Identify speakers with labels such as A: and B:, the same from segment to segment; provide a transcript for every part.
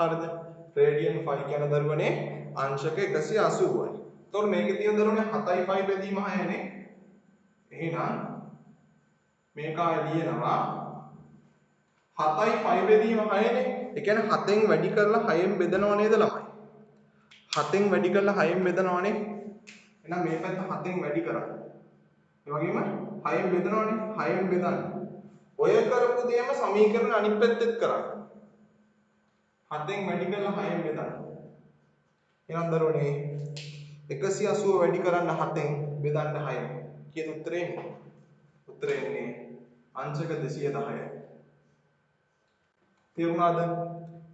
A: හරිද? රේඩියන් 5 කියන දරුවනේ අංශක 180යි. එතකොට මේකේ තියෙන දරුවනේ 7යි 5 බෙදීම 6නේ. එහෙනම් මේක ආයෙ ලියනවා 7යි 5 බෙදීම 6නේ. ඒ කියන්නේ 7න් වැඩි කරලා 6න් බෙදනව නේද ළමයි? 7න් වැඩි කරලා 6න් බෙදනවනේ. එහෙනම් මේ පැත්ත 7න් වැඩි කරන්න. ඒ වගේම 6න් බෙදනවනේ. 6න් බෙදන්න. ඔය කරපු දෙයම සමීකරණ අනිත් පැත්තෙත් කරන්න. 7න් වැඩි කරලා 6න් බෙදන්න. එහෙනම් දරුවනේ 180 වැඩි කරන්න 7න් බෙදන්න 6න්. කීයද උත්තරේ එන්නේ? උත්තරේ එන්නේ අංශක 210යි. තේරුණාද?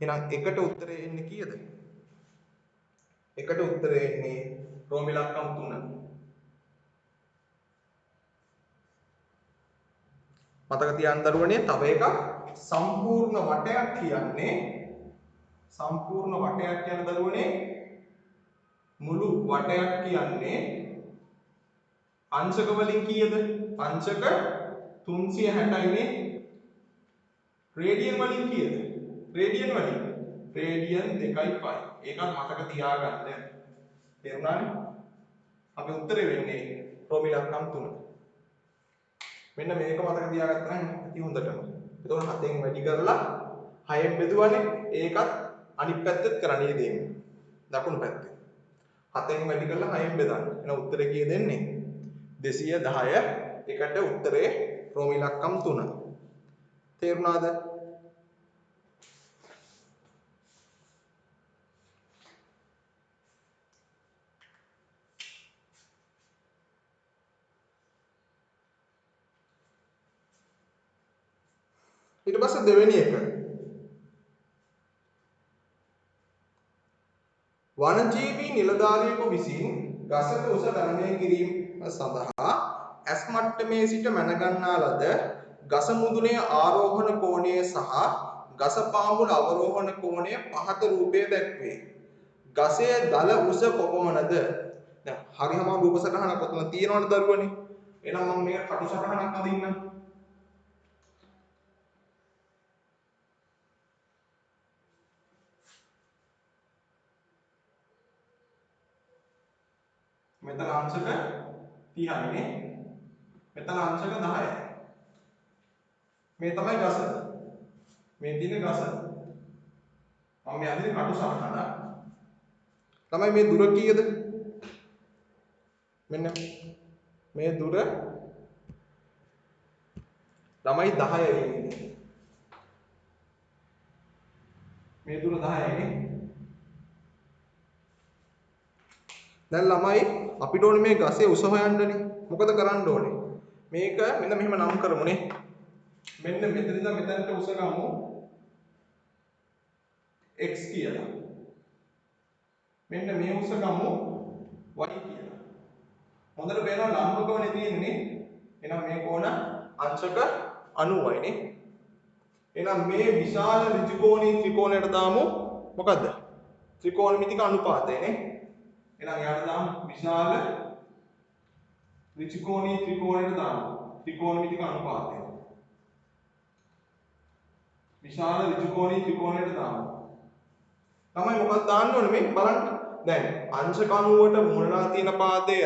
A: එහෙනම් එකට උත්තරේ එන්නේ කීයද? එකට උත්තරේ එන්නේ රෝම ඉලක්කම් 3. මතක තියාගන්න දරුවනේ තව එකක් සම්පූර්ණ වටයක් කියන්නේ දරුවනේ මුළු වටයක් කියන්නේ අංශක වලින් කීයද? අංශක 360යි නේ. රේඩියන් වලින් කීයද? රේඩියන් 2.5. ඒකත් මතක තියාගන්න. තේරුණානේ? අපේ උත්තරේ වෙන්නේ රෝම ඉලක්කම් 3. මෙන්න මේක මතක තියාගත්තා නම් ඇති හොඳටම. එතකොට 7න් වැඩි කරලා 6න් බෙදුවානේ. ඒකත් අනිත් පැත්තෙත් කරන්නේ දෙන්නේ. දකුණු පැත්තේ. 7න් වැඩි කරලා 6න් බෙදන්න. එහෙනම් උත්තරේ කීයද එන්නේ? 210. එකට උත්තරේ රෝම ඉලක්කම් 3. තේරුණාද? ඊට පස්සේ දෙවෙනි එක වනජීවී නිලධාරියෙකු විසින් ගසක උස ගණනය කිරීම සඳහා ඇස් මට්ටමේ සිට මැනගන්නා ලද ගස මුදුනේ ආරෝහණ කෝණය සහ ගස පාමුල අවරෝහණ කෝණය පහත රූපයේ දැක්වේ. ගසේ දල උස කොපමණද? දැන් හරියම රූප සටහනක් ඔතන තියෙනවනේ දරුවනේ. එහෙනම් මම මේක කටු සටහනක් අදින්නම්. මෙතන අංශක 30යි නේ. මෙතන අංශක 10යි. මේ තමයි ගස. මේ තියෙන ගස. මම මේ අදින කටු සටහන. තමයි මේ දුර කීයද? මෙන්න මේ දුර ළමයි 10යි ඉන්නේ. මේ දුර 10යි නේ. දැන් ළමයි අපිට ඕනේ මේ ගසේ උස හොයන්නනේ. මොකද කරන්න ඕනේ? මේක මෙන්න මෙහෙම නම් කරමුනේ. මෙන්න මෙතන ඉඳන් මෙතනට උස ගමු x කියලා. මෙන්න මේ උස ගමු y කියලා. හොඳට පේනවා ලම්බකවනේ තියෙන්නේ. එහෙනම් මේ කෝණ අංශක 90යි නේ. එහෙනම් මේ විශාල ඍජුකෝණී ත්‍රිකෝණයට දාමු මොකද්ද? ත්‍රිකෝණමිතික අනුපාතය නේ. එහෙනම් යාට දාමු විශාල ඍජුකෝණී ත්‍රිකෝණයට දාමු ත්‍රිකෝණමිතික අනුපාතය. විශාල ඍජුකෝණී ත්‍රිකෝණයට දාමු. තමයි මොකක්ද දාන්න ඕනේ මේ බලන්න. දැන් අංශක 90ට මුලලා තියෙන පාදය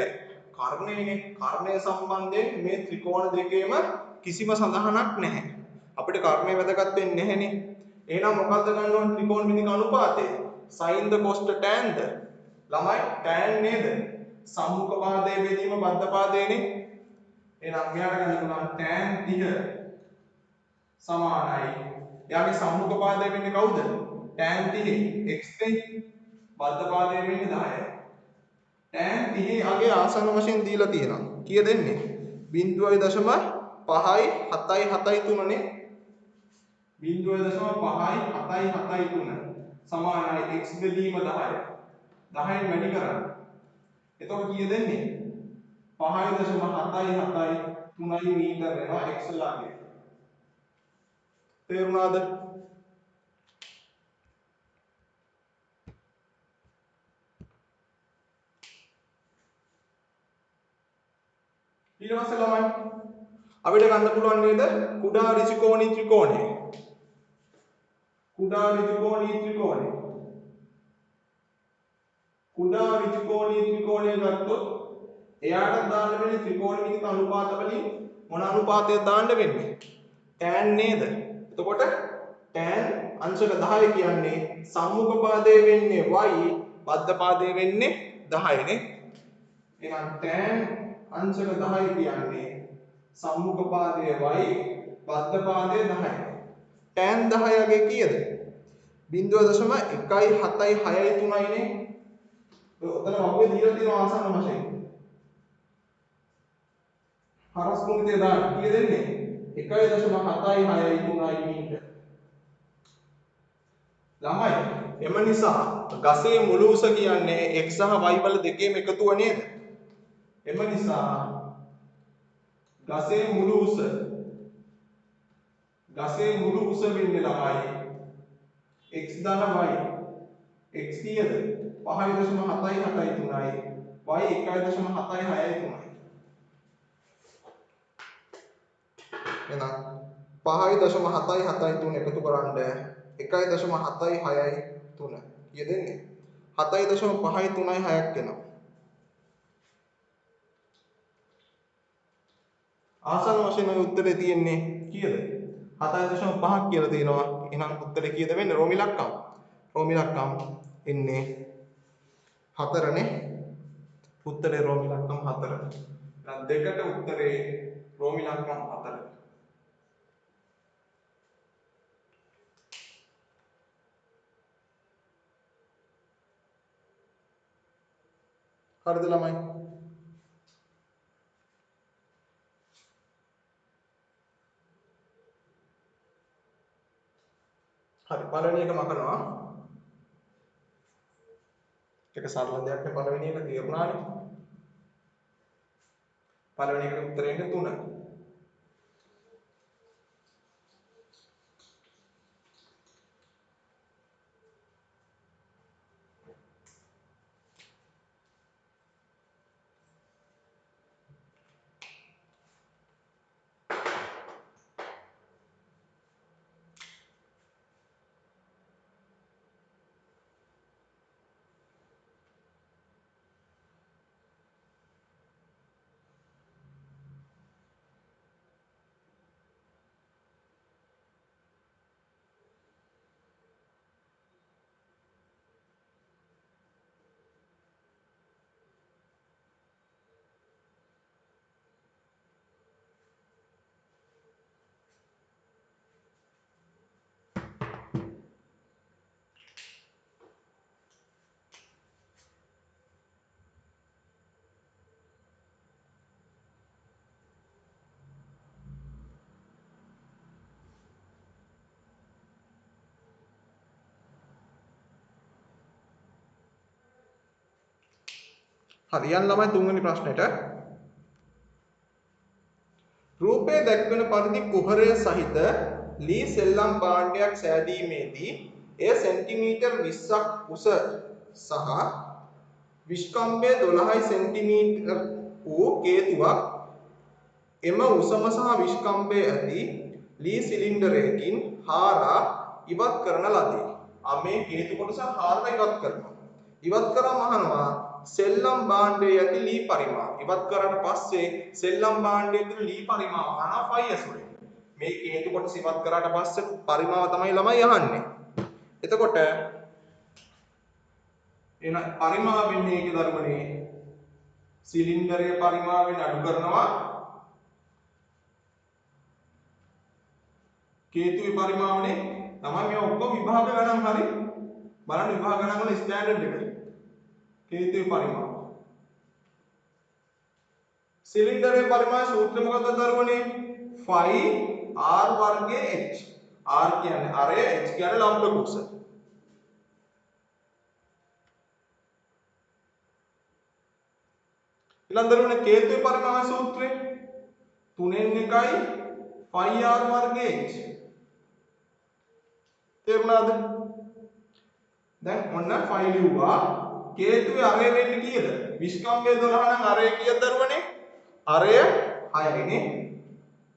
A: කර්ණයනේ. කර්ණය සම්බන්ධයෙන් මේ ත්‍රිකෝණ දෙකේම කිසිම සඳහනක් නැහැ. අපිට කර්ණය වැදගත් වෙන්නේ නැහැනේ. එහෙනම් මොකක්ද ගන්න ඕනේ ත්‍රිකෝණමිතික අනුපාතය? sin ද cos ද tan ද? ළමයි tan නේද? සම්මුඛ පාදයේ බෙදීම බද්ධ පාදයේනේ. එහෙනම් මෙයාට ගන්න පුළුවන් tan 30 සමානයි. එයාගේ සම්මුඛ පාදය වෙන්නේ කවුද? tan 30 x නේ. බද්ධ පාදය වෙන්නේ 10යි. tan 30 අගේ ආසන්න වශයෙන් දීලා තියෙනවා. කීය දෙන්නේ? 0.5යි 7යි 7යි 3 නේ. 0.5යි 7යි 7යි 3 සමානයි x බෙදීම 10යි. 10න් වැඩි කරන්න. එතකොට කීය දෙන්නේ? 5.7යි 7යි 3යි මීටර වෙනවා x ලාගේ. තේරුණාද? ඊට පස්සේ ළමයි අපිට ගන්න පුළුවන් නේද කුඩා ඍජුකෝණී ත්‍රිකෝණය. කුඩා ඍජුකෝණී ත්‍රිකෝණය. කුඩා ඍජුකෝණී ත්‍රිකෝණය ගත්තොත් එයාට දාන්න වෙන්නේ ත්‍රිකෝණමිතික අනුපාත වලින් මොන අනුපාතයද දාන්න වෙන්නේ? tan නේද? එතකොට tan අංශක 10 කියන්නේ සම්මුඛ පාදයේ වෙන්නේ y, බද්ධ පාදයේ වෙන්නේ 10 නේ. එහෙනම් tan අංශක 10 කියන්නේ සම්මුඛ පාදයේ y, බද්ධ පාදයේ 10. tan 10 ගේ කීයද? 0.176 නේ. ඔතන වගේ දීලා තියෙන ආසන්න වශයෙන්. හරස් කුණිතේ දාන්න කීය දෙන්නේ? 1.763 මීටර. ළමයි එම නිසා ගසේ මුළු උස කියන්නේ x සහ y වල දෙකේම එකතුව නේද? එම නිසා ගසේ මුළු උස වෙන්නේ ළමයි x ධන y. x කීයද? 5.773යි y 1.763යි. එහෙනම් 5.773 එකතු කරන්න 1.763 කීය දෙන්නේ? 7.536ක් එනවා. ආසන්න වශයෙන් ඔය උත්තරේ තියෙන්නේ කීයද? 7.5ක් කියලා තියෙනවා. එහෙනම් උත්තරේ කීයද වෙන්නේ? රෝමි ලක්කම්. රෝමි ලක්කම් එන්නේ 4 නේ. උත්තරේ රෝමි ලක්කම් 4. එහෙනම් දෙකට උත්තරේ රෝමි ලක්කම් 4. හරිද ළමයි? හරි පළවෙනි එක මකනවා. ඒක සරල දෙයක් නේ පළවෙනි එක තේරුණානේ. පළවෙනි එකට උත්තරේ එන්නේ 3. හරි යන් ළමයි තුන්වෙනි ප්‍රශ්නෙට. රූපයේ දැක්වෙන පරිදි කුහරය සහිත ලී සෙල්ලම් භාණ්ඩයක් සෑදීමේදී එය සෙන්ටිමීටර් 20ක් උස සහ විස්කම්භය 12 සෙන්ටිමීටර් වූ කේතුවක් එම උසම සහ විස්කම්භය ඇති ලී සිලින්ඩරයකින් හාරා ඉවත් කරන ලදී. මේ කේතු කොටස හාරලා ඉවත් කරනවා. ඉවත් කරාම අහනවා සෙල්ලම් භාණ්ඩයේ ඇති ලී පරිමාව. ඉවත් කරාට පස්සේ සෙල්ලම් භාණ්ඩයේ ඇති ලී පරිමාව අහනවා ෆයි ඇසුරෙන්. මේ කේතු කොටස ඉවත් කරාට පස්සේ පරිමාව තමයි ළමයි අහන්නේ. එතකොට එන පරිමාව වෙන්නේ ඒකේ ධර්මනේ සිලින්ඩරයේ පරිමාවෙන් අඩු කරනවා කේතුවේ පරිමාවනේ තමයි මේ ඔක්කොම විභාග ගණන් හරි බලන්න විභාග ගණන් වල ස්ටෑන්ඩඩ් එක කේතුවේ පරිමාව සිලින්ඩරයේ පරිමාව සූත්‍රය මොකක්ද දරුවනේ phi r වර්ගයේ h r කියන්නේ අරය h කියන්නේ ලම්බ කුස ඊළඟ දරුවනේ කේතුවේ පරිමාව සූත්‍රය 3 න් 1යි phi r වර්ගයේ h තේරුණාද? දැන් ඔන්න phi ලිව්වා කේතුවේ අරය වෙන්නේ කීයද? විස්කම්භය 12 නම් අරය කීයද දරුවනේ? අරය 6යි නේ.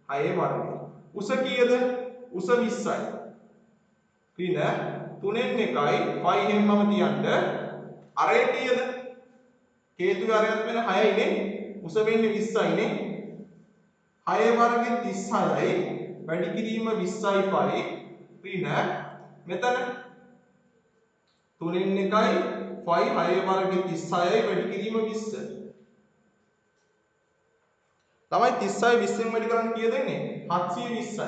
A: 6 වර්ගය. උස කීයද? උස 20යි. ඍණ 3න් 1යි 5 එහෙම මම තියන්න අරය කීයද? හේතුවේ අරයත් වෙන 6යි නේ. උස වෙන්නේ 20යි නේ. 6 වර්ගෙ 36යි වැඩි කිරීම 20යි 5 ඍණ මෙතන 3න් 1යි 5 6 වර්ගෙ 36යි වැඩි කිරීම 20. තමයි 36යි 20න් වැඩි කරන්න කීයද එන්නේ? 720යි.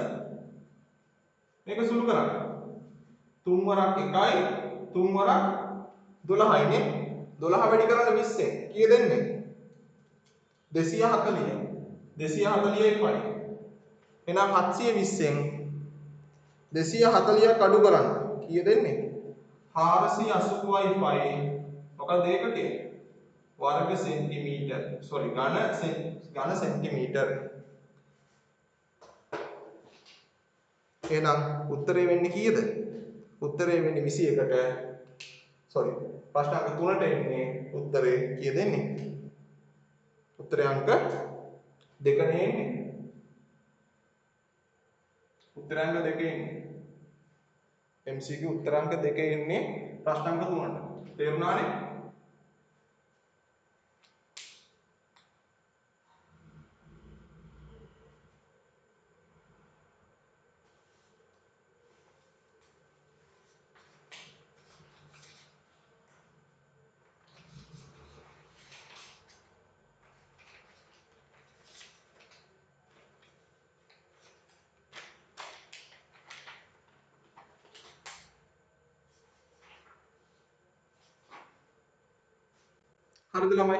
A: මේක සුළු කරන්න. 3 වරක් 1යි 3 වරක් 12යි නේ. 12 වැඩි කරන්න 20ෙන් කීයද එන්නේ? 240යි. 240යි 5. එහෙනම් 720න් 240ක් අඩු කරන්න කීයද එන්නේ? 480යි 5. මොකද ඒකකේ? वर्ग सेंटीमीटर सॉरी घन सेंटीमीटर එහෙනම් උත්තරේ වෙන්නේ කීයද? උත්තරේ වෙන්නේ 21ට සෝරි ප්‍රශ්න අංක 3ට එන්නේ උත්තරේ කීයද එන්නේ? උත්තරේ අංක 2නේ එන්නේ. උත්තරේ අංක 2 එන්නේ. MCQ උත්තර අංක 2 එන්නේ ප්‍රශ්න අංක 3ට. තේරුණානේ? හරිද ළමයි?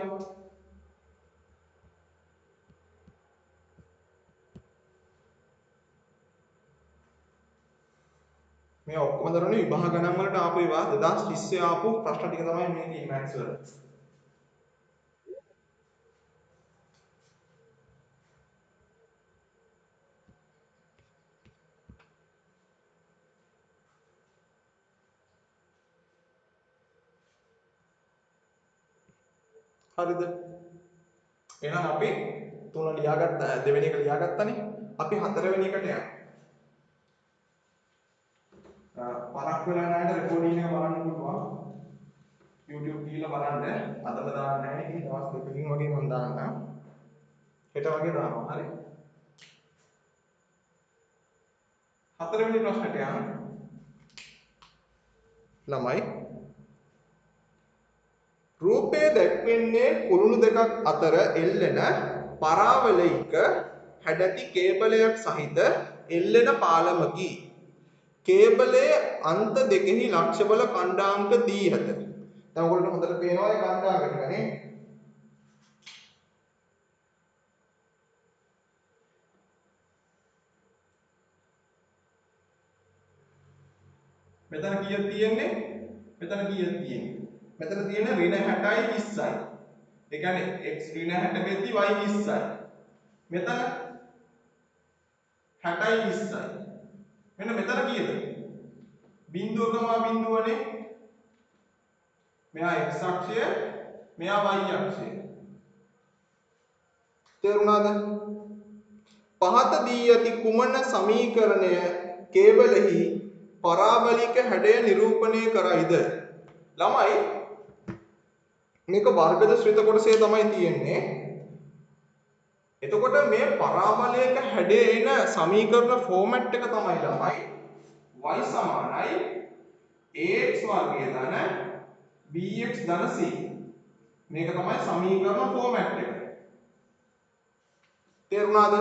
A: මේ ඔක්කොම දරන්නේ විභාග ගණන් වලට ආපු ඒවා 2030 ආපු ප්‍රශ්න ටික තමයි මේ තියෙන්නේ මැත්ස් වල. හරිද? එහෙනම් අපි තුන ලියාගත්ත දෙවෙනි එක ලියාගත්තනේ. අපි හතරවෙනි එකට යනවා. පරක් වෙලා නැහැද රෙකෝඩින් එක බලන්න පුළුවන්. YouTube ගිහලා බලන්න. අදම දාන්න නැහැ. ඉතින් දවස් දෙකකින් වගේ මම දාන්නම්. හෙට වගේ දානවා. හරි? හතරවෙනි ප්‍රශ්නට යන්න. ළමයි රූපයේ දැක්වෙන්නේ කුළුණු දෙකක් අතර එල්ලෙන පරාවලයික හැඩැති කේබලයක් සහිත එල්ලෙන පාලමකි. කේබලයේ අන්ත දෙකෙහි ලක්ෂ බල ඛණ්ඩාංක දී ඇත. දැන් ඔයගොල්ලන්ට හොඳට පේනවා ඒ ඛණ්ඩාංක ටික නේ. මෙතන කීයක් තියෙන්නේ? මෙතන කීයක් තියෙන්නේ? මෙතන තියෙන ඍණ 60යි 20යි. ඒ කියන්නේ x ඍණ 60 වෙද්දි y 20යි. මෙතන 60යි 20යි. මෙන්න මෙතන කීයද? බිංදුවකම බිංදුවනේ. මෙහා x අක්ෂය, මෙහා y අක්ෂය. තේරුණාද? පහත දී ඇති කුමන සමීකරණය කේබලෙහි පරාබලික හැඩය නිරූපණය කරයිද? ළමයි මේක වර්ගද ශ්‍රිත කොටසේ තමයි තියෙන්නේ. එතකොට මේ පරාබලයක හැඩය එන සමීකරණ ෆෝමැට් එක තමයි ළමයි y සමානයි ax වර්ගය ධන bx ධන c. මේක තමයි සමීකරණ ෆෝමැට් එක. තේරුණාද?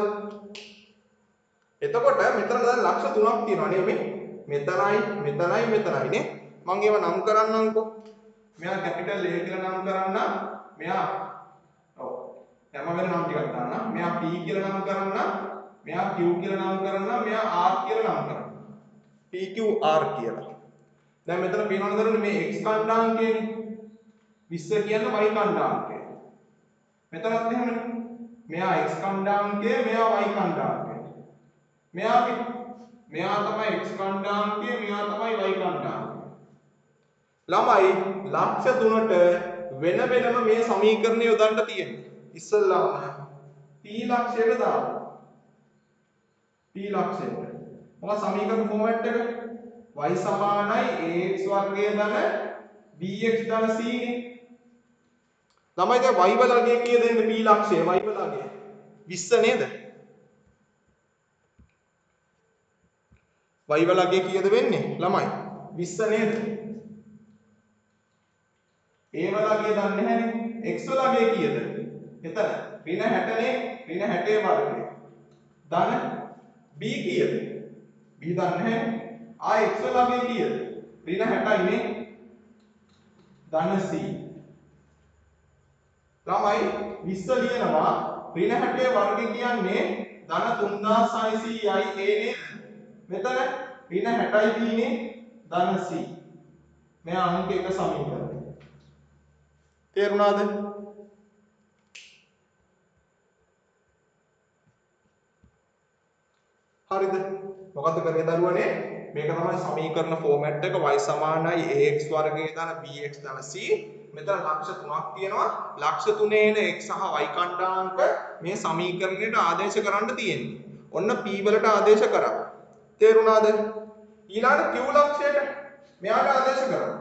A: එතකොට මෙතන දැන් ලක්ෂ 3ක් තියෙනවා නේ මේ. මෙතනයි මෙතනයි නේ. මම ඒව නම් කරන්නම්කෝ. මෙයා කැපිටල් A කියලා නම් කරන්න. මෙයා ඔව්. හැම වෙලේම නම් ටිකක් දාන්න. මෙයා P කියලා නම් කරන්න. මෙයා Q කියලා නම් කරන්න. මෙයා R කියලා නම් කරන්න. PQR කියලා. දැන් මෙතන පේනවද දරුවනේ මේ x ඛණ්ඩාංකයනේ. 20 කියන්නේ y ඛණ්ඩාංකය. මෙතනත් එහෙමනේ. මෙයා x ඛණ්ඩාංකය, මෙයා y ඛණ්ඩාංකය. මෙයා තමයි x ඛණ්ඩාංකය, මෙයා තමයි y ඛණ්ඩාංකය. ළමයි ලක්ෂ 3ට වෙන වෙනම මේ සමීකරණය යොදන්න තියෙන්නේ. ඉස්සල්ලාම p ලක්ෂයට දාන්න. p ලක්ෂයට. මොකක් සමීකරණ ෆෝමැට් එක? y සමානයි ax වර්ගය ධන bx ධන c නේ. ළමයි දැන් y වල අගය කීයද එන්නේ p ලක්ෂය y වල අගය 20 නේද? y වල අගය කීයද වෙන්නේ ළමයි 20 නේද? a වල අගය දන්නේ නැහැනේ. x වල අගය කීයද? එතන ඍණ 60 නේ. ඍණ 60 වර්ගය ධන b කීයද? b දන්නේ නැහැ. x වල අගය කීයද? ඍණ 60යි නේ. ධන c. ළමයි 20 ලියනවා ඍණ 60 වර්ගය කියන්නේ ධන 3600යි a නේද? මෙතන ඍණ 60යි b නේ ධන c. මෙයා අංක 1 සමීකරණය. තේරුණාද? හරිද? මොකද්ද කරේ දරුවනේ? මේක තමයි සමීකරණ ෆෝමැට් එක y සමානයි ax වර්ගය ධන bx ධන c. මෙතන ලක්ෂ 3ක් තියෙනවා. ලක්ෂ 3 එන x සහ y කණ්ඩාංක මේ සමීකරණයට ආදේශ කරන්න තියෙන්නේ. ඔන්න p වලට ආදේශ කරා. තේරුණාද? ඊළඟ q ලක්ෂයට මෙයාට ආදේශ කරා.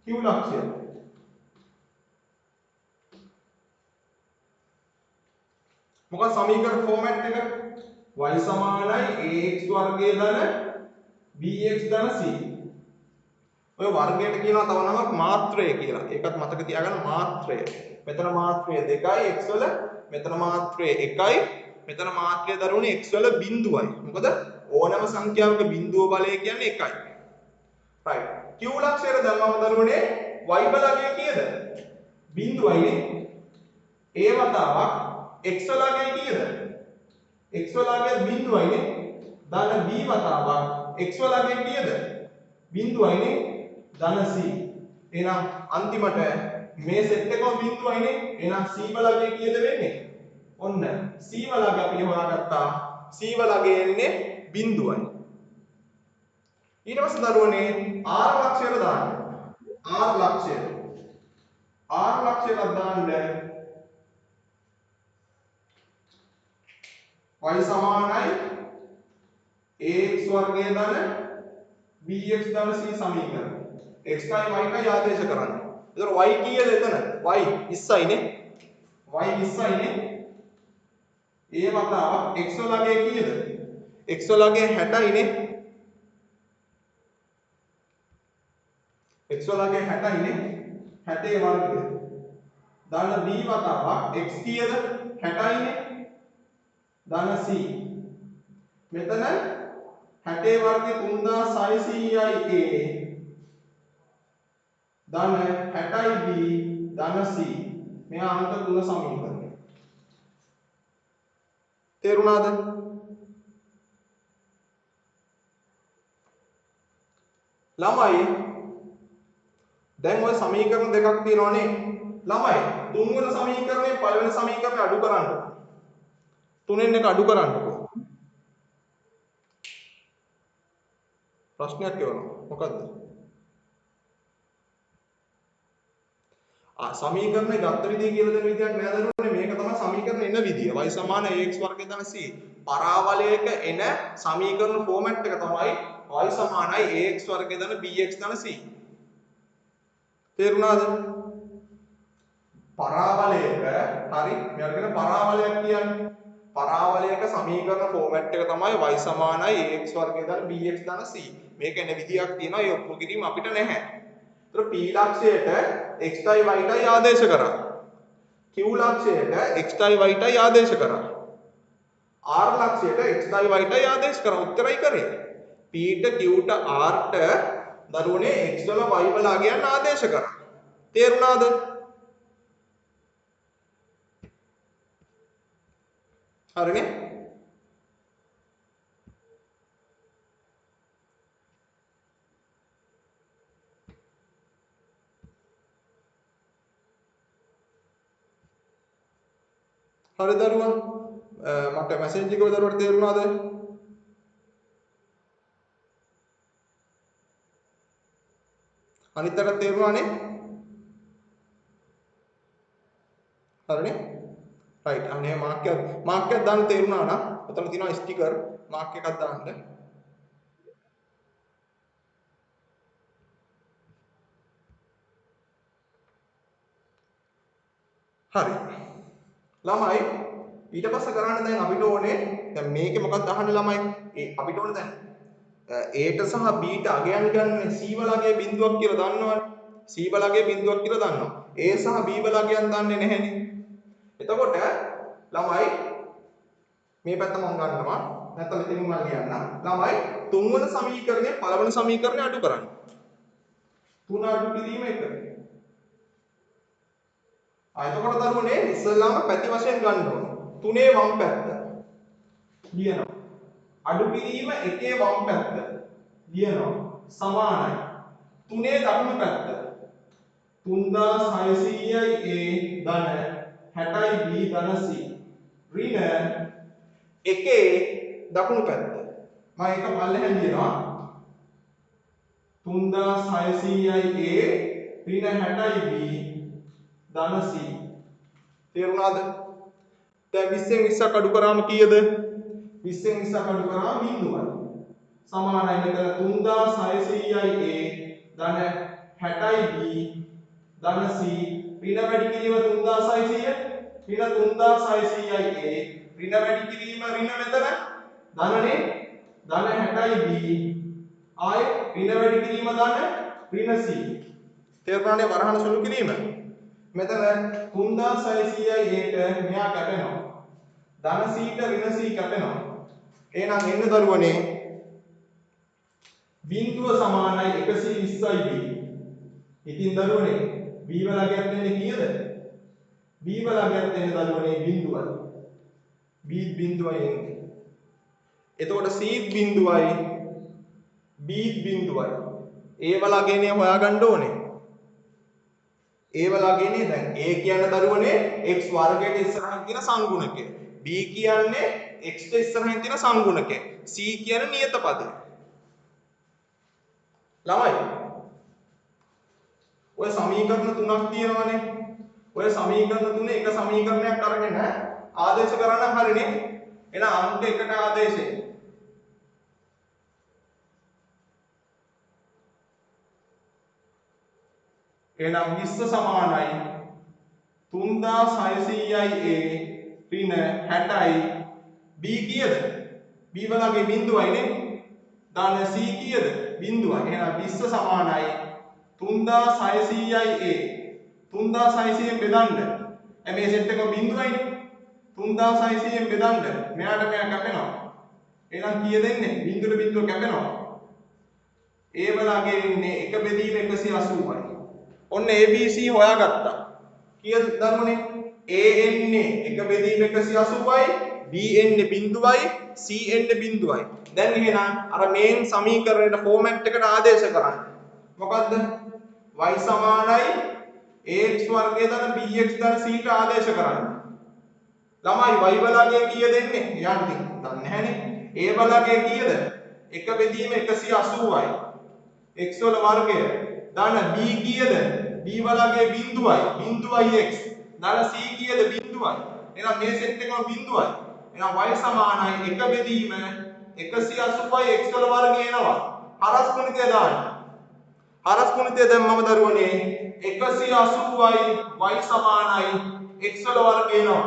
A: q ලක්ෂය. මොකක්ද සමීකරණ ෆෝමැට් එක? y සමානයි ax වර්ගය ධන bx ධන c. ඔය වර්ගයට කියනවා තව නමක් මාත්‍රය කියලා. ඒකත් මතක තියාගන්න මාත්‍රය. මෙතන මාත්‍රය 2යි x වල, මෙතන මාත්‍රය 1යි, මෙතන මාත්‍රය දරුවනේ x වල බිඳුවයි. මොකද ඕනෑම සංඛ්‍යාවක බිඳුව බලය කියන්නේ 1යි. right. q ලක්ෂයට දැම්මම දරුවනේ y වල අගය කීයද? බිඳුවයිනේ. a වතාවක් x වල අගය කීයද? x වල අගය බිඳුවයිනේ. ධන b වතාවක් x වල අගය කීයද? බිඳුවයිනේ. ධන c. එහෙනම් අන්තිමට මේ සෙට් එකම බිඳුවයිනේ. එහෙනම් c වල අගය කීයද වෙන්නේ? ඔන්න c වල අගය අපි හොයාගත්තා. c වල අගය එන්නේ බිඳුවයි. ඊට පස්සේ දරුවනේ r ලක්ෂයට දාන්න. r ලක්ෂයට. r ලක්ෂයට දාන්න y සමානයි ax වර්ගය ධන bx ධන c සමීකරණය. x කයි y කයි ආදේශ කරන්න. එතකොට y කීයද එතන? y 20යි නේ. y 20යි නේ. a වතාවක් x වල අගය කීයද? x වල අගය 60යි නේ. x වල අගය 60යි නේ. 60 වර්ගය. ධන b වතාවක් x කීයද? 60යි නේ. ධන c. මෙතන 60 වර්ගය 3600යි a. ධන 60යි b ධන c. මෙයා අංක 3 සමීකරණය. තේරුණාද? ළමයි දැන් ওই සමීකරණ දෙකක් තියෙනවානේ. ළමයි තුන්වෙනි සමීකරණය පළවෙනි සමීකරණය අඩු කරන්න. තුනෙන් එක අඩු කරන්නකෝ. ප්‍රශ්නයක් එවනවා. මොකද්ද? සමීකරණය ගත්ත විදිය කියලා දෙන විදියක් නෑ දරුවනේ. මේක තමයි සමීකරණ එන විදිය. y සමාන ax වර්ගය ධන c. පරාවලයක එන සමීකරණ ෆෝමැට් එක තමයි y සමානයි ax වර්ගය ධන bx ධන c. තේරුණාද? පරාවලයක හරි මෙයාට කියන පරාවලයක් කියන්නේ. පරාවලයක සමීකරණ ෆෝමැට් එක තමයි y සමානයි ax වර්ගය ධන bx ධන c. මේක එන විදියක් තියෙනවා. ඒ ඔප්පු කිරීම අපිට නැහැ. ඒතර p ලක්ෂයට x යි y යි ආදේශ කරා. q ලක්ෂයට x යි y යි ආදේශ කරා. r ලක්ෂයට x යි y යි ආදේශ කරා. උත්තරයි කරේ. p ට q ට r ට දරුවනේ x වල y වල අගයන් ආදේශ කරා. තේරුණාද? හරිනේ? හරි දරුවා මට මැසේජ් එක දරුවට තේරුණාද? අනිත් එක තේරුණානේ? හරිනේ? රයිට් අනේ මාක් එකක් දාන්න තේරුණා නම් ඔතන තියෙනවා ස්ටිකර් මාක් එකක් දාන්න. හරි. ළමයි ඊට පස්සේ කරන්න දැන් අපිට ඕනේ දැන් මේකේ මොකක්ද අහන්නේ ළමයි? අපිට ඕනේ දැන් A ට සහ B ට අගයන් ගන්න C වල අගය බිඳුවක් කියලා දන්නවනේ. C වල අගය බිඳුවක් කියලා දන්නවා. A සහ B වල අගයන් දන්නේ නැහැනේ. එතකොට ළමයි මේ පැත්ත මම ගන්නවා. නැත්නම් මෙතනින් මම ලියන්නම්. ළමයි තුන්වන සමීකරණය පළවෙනි සමීකරණය අඩු කරන්න. 3 අඩු කිරීම 1. එතකොට දරුවනේ ඉස්සෙල්ලාම පැති වශයෙන් ගන්න ඕනේ. 3 වම් පැත්ත. ලියනවා. අඩු කිරීම 1 වම් පැත්ත. ලියනවා. සමානයි. 3 දකුණු පැත්ත. 3600යි A ධන 60යි B ධන C. ඍණ 1 දකුණු පැත්ත. මම ඒක පල්ලෙහෙන් ලියනවා. 3600යි A ඍණ 60යි B ධන C. තේරුණාද? දැන් 20න් 20ක් අඩු කරාම කීයද? 20න් 20ක් අඩු කරාම බිඳුවයි. සමානයි මෙතන 3600යි A ධන 60යි B ධන C. ඍණ වැඩි කිරීම 3600 ඍණ 3600යි A ඍණ වැඩි කිරීම ඍණ මෙතන ධනනේ ධන 60යි B ආයේ ඍණ වැඩි කිරීම ධන ඍණ C. තේරුණානේ වරහන සුළු කිරීම? මෙතන 3600යි A ට මෙයා කැපෙනවා. ධන C ට ඍණ C කැපෙනවා. එහෙනම් එන්න දරුවනේ බිඳුව සමානයි 120යි B. ඉතින් දරුවනේ B වල අගයක් දෙන්නේ කීයද? B වල අගයක් දෙන්නේ දරුවනේ බිඳුවයි. B බිඳුවයි එන්නේ. එතකොට C බිඳුවයි B බිඳුවයි. A වල අගයනේ හොයාගන්න ඕනේ. A වල අගයනේ දැන් A කියන්නේ දරුවනේ x වර්ගයට ඉස්සරහින් තියෙන සංගුණකය. B කියන්නේ x ට ඉස්සරහින් තියෙන සංගුණකය. C කියන්නේ නියත පදය. ළමයි ඔය සමීකරණ තුනක් තියෙනවානේ. ඔය සමීකරණ තුනේ එක සමීකරණයක් අරගෙන ආදේශ කරන්න හරිනේ. එහෙනම් අංක 1ට ආදේශය. එහෙනම් 20 සමානයි 3600යි A ඍණ 60යි B කීයද? B වලගේ බිඳුවයි නේ. ධන C කීයද? බිඳුවයි. එහෙනම් 20 සමානයි 3600යි A 3600ෙන් බෙදන්න. මේ සෙට් එක බිඳුවයිනේ. 3600ෙන් බෙදන්න. මෙයාට මෙයා කැපෙනවා. එහෙනම් කීයද එන්නේ? බිඳුවට බිඳුව කැපෙනවා. A වලගේ ඉන්නේ 1 බෙදීම 180යි. ඔන්න ABC හොයාගත්තා. කීයද දරුවනේ? A එන්නේ 1 බෙදීම 180යි, B එන්නේ බිඳුවයි, C එන්නේ බිඳුවයි. දැන් එහෙනම් අර මේන් සමීකරණයට ෆෝමැට් එකට ආදේශ කරන්න. මොකද්ද? y සමානයි ax වර්ගය ධන bx ධන c ට ආදේශ කරන්න. ළමයි y වලගේ කීයද එන්නේ? එයාට දන්නේ නැහැනේ. a වලගේ කීයද? 1 බෙදීම 180යි. x වල වර්ගය ධන b කීයද? b වලගේ බිඳුවයි. බිඳුවයි x. ධන c කීයද? බිඳුවයි. එහෙනම් මේ සෙට් එකම බිඳුවයි. එහෙනම් y සමානයි 1 බෙදීම 180යි x වල වර්ගය එනවා. හරස් ගුණිතය දාන්න. හරස් ගුණිතය දැම්මම දරුවනේ 180යි y සමානයි x වල වර්ගය එනවා.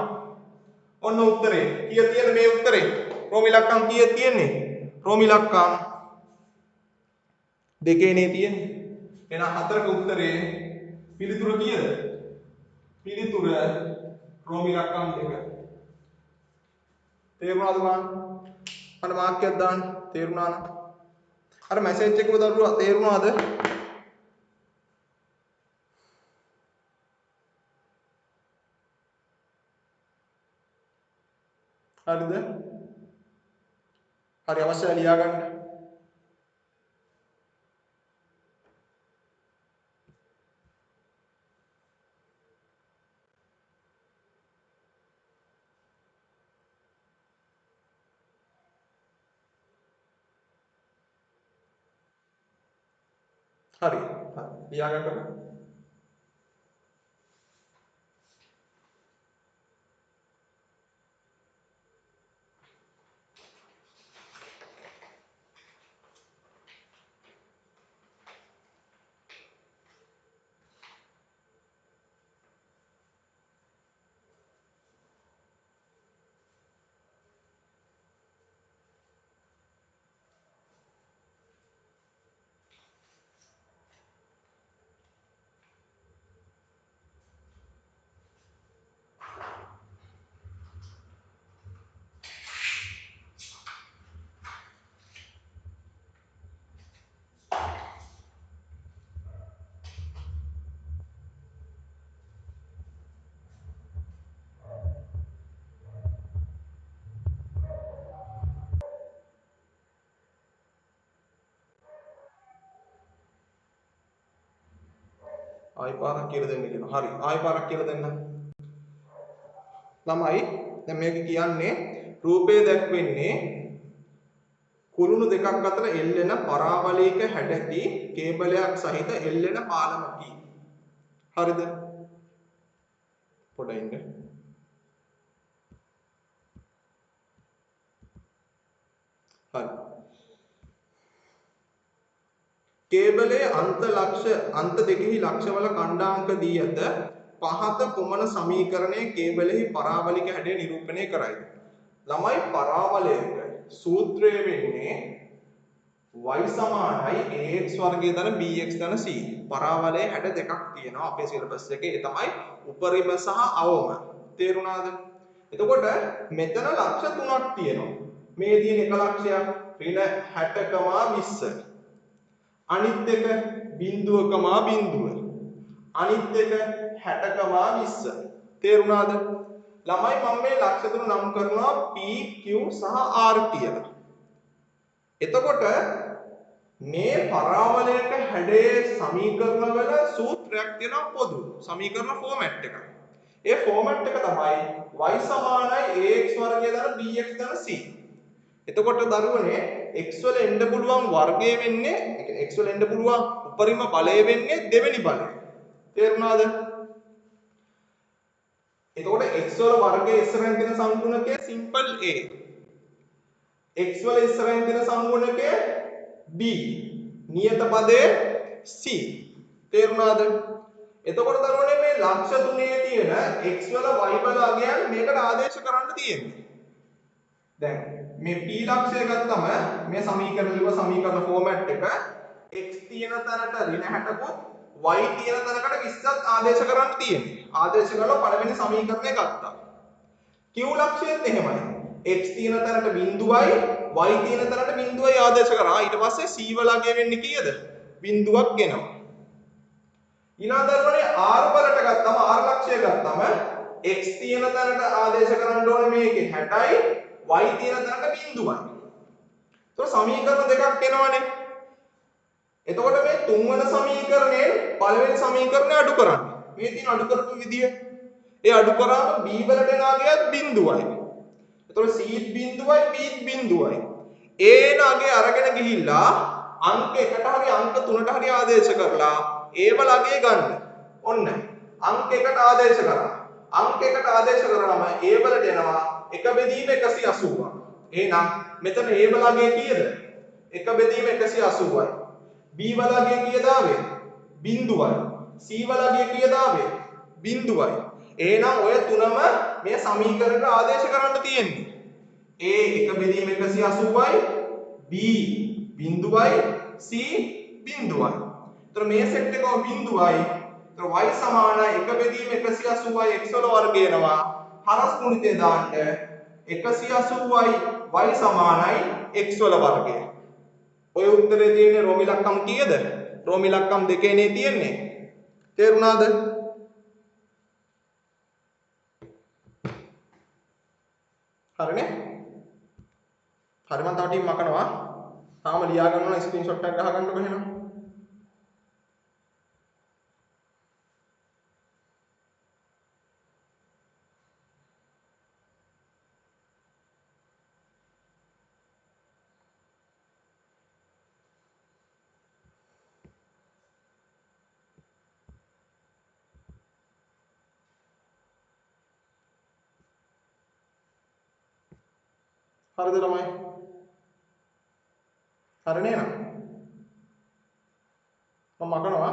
A: ඔන්න උත්තරේ. කීය තියෙන මේ උත්තරේ? රෝම ඉලක්කම් කීය තියෙන්නේ? රෝම ඉලක්කම් දෙකේනේ තියෙන්නේ. එහෙනම් හතරක උත්තරේ පිළිතුර කීයද? පිළිතුර රෝම ඉලක්කම් 2. තේරුණාද මං? මට මාක්කයක් දාන්න. තේරුණා නම්. අර මැසේජ් එකම දරුවා තේරුණාද? හරිද? හරි අවශ්‍යයි ලියා ගන්න. හරි. ලියා ගන්නකො. ආයි පාරක් කියලා දෙන්න කියනවා. හරි. ආයි පාරක් කියලා දෙන්න. ළමයි දැන් මේක කියන්නේ රූපය දැක්වෙන්නේ කුළුණු දෙකක් අතර එල්ලෙන පරාවලයක හැඩැති කේබලයක් සහිත එල්ලෙන පාලමකි. හරිද? පොඩ ඉන්න. හරි. කේබලයේ අන්ත දෙකෙහි ලක්ෂවල ඛණ්ඩාංක දී ඇත. පහත කුමන සමීකරණයේ කේබලෙහි පරාවලික හැඩය නිරූපණය කරයිද? ළමයි පරාවලයක සූත්‍රය වෙන්නේ y සමානයි ax වර්ගය ධන bx ධන c. පරාවලයේ හැඩ දෙකක් තියෙනවා අපේ සිලබස් එකේ. ඒ තමයි උපරිම සහ අවම. තේරුණාද? එතකොට මෙතන ලක්ෂ තුනක් තියෙනවා. මේ තියෙන එක ලක්ෂයක් ඍණ 60,20. අනිත් එක 0,0. අනිත් එක 60,20. තේරුණාද? ළමයි මම මේ ලක්ෂ තුන නම් කරනවා p q සහ r කියලා. එතකොට මේ පරාවලයක හැඩයේ සමීකරණ වල සූත්‍රයක් තියෙනවා පොදු සමීකරණ ෆෝමැට් එකක්. ඒ ෆෝමැට් එක තමයි y සමානයි ax වර්ගය ධන bx ධන c. එතකොට දරුවනේ x වල එන්න පුළුවන් වර්ගය වෙන්නේ ඒ කියන්නේ x වල එන්න පුළුවන් උපරිම බලය වෙන්නේ දෙවෙනි බලය. තේරුණාද? එතකොට x වල වර්ගයේ ඉස්සරහින් තියෙන සංගුණකය සිම්පල් a. x වල ඉස්සරහින් තියෙන සංගුණකය b. නියත පදයේ c. තේරුණාද? එතකොට දරුවනේ මේ ලක්ෂ තුනේ තියෙන x වල y වල අගයන් මේකට ආදේශ කරන්න තියෙන්නේ. දැන් මේ p ලක්ෂය ගත්තම මේ සමීකරණ ලිව සමීකරණ ෆෝමැට් එක x තියෙන තැනට ඍණ 60කුත් y තියෙන තැනකට 20ක් ආදේශ කරන්න තියෙන්නේ. ආදේශ කරලා පළවෙනි සමීකරණය ගත්තා. q ලක්ෂයත් එහෙමයි. x තියෙන තැනට බිඳුවයි y තියෙන තැනට බිඳුවයි ආදේශ කරා. ඊට පස්සේ c වල අගය වෙන්නේ කීයද? බිඳුවක් එනවා. ඊළඟ දරුවනේ r වලට ගත්තම r ලක්ෂය ගත්තම x තියෙන තැනට ආදේශ කරන්න ඕනේ මේකේ 60යි y තියෙන තැනට බිඳුවයි. ඒතකොට සමීකරණ දෙකක් එනවනේ. එතකොට මේ තුන්වන සමීකරණයෙන් පළවෙනි සමීකරණය අඩු කරන්න. මේ තියෙන අඩු කරපු විදිය. ඒ අඩු කරාම b වලට එන අගයත් බිඳුවයි. එතකොට c බිඳුවයි b බිඳුවයි. ඒ නාගේ අරගෙන ගිහිල්ලා අංක 1ට හරි අංක 3ට හරි ආදේශ කරලා ඒ වල අගේ ගන්න. ඔන්න. අංක 1ට ආදේශ කරා. අංක 1ට ආදේශ කරාම ඒ වලට එනවා 1 බෙදීම 180ක්. එහෙනම් මෙතන ඒ වල අගේ කීයද? 1 බෙදීම 180යි. b වල අගේ කීයද ආවේ? බිඳුවයි. c වල අගේ කීයද ආවේ? බිඳුවයි. එහෙනම් ඔය තුනම මේ සමීකරණයට ආදේශ කරන්න තියෙන්නේ. a 1 බෙදීම 180යි, b බිඳුවයි, c බිඳුවයි. ඒතර මේ සෙට් එකම බිඳුවයි. ඒතර y සමානයි 1 බෙදීම 180යි x වල වර්ගය එනවා. හරස් ගුණිතය දාන්න 180යි y සමානයි x වල වර්ගය. ඔය උත්තරේ තියෙන්නේ රෝම ඉලක්කම් කීයද? රෝම ඉලක්කම් දෙකේනේ තියෙන්නේ. තේරුණාද? හරිනේ? හරි මම තව ටික මකනවා. තාම ලියා ගන්න ඕන ස්ක්‍රීන්ෂොට් එකක් ගහගන්නකො එහෙනම්. හරිද ළමයි? හරි නේද? මම මකනවා.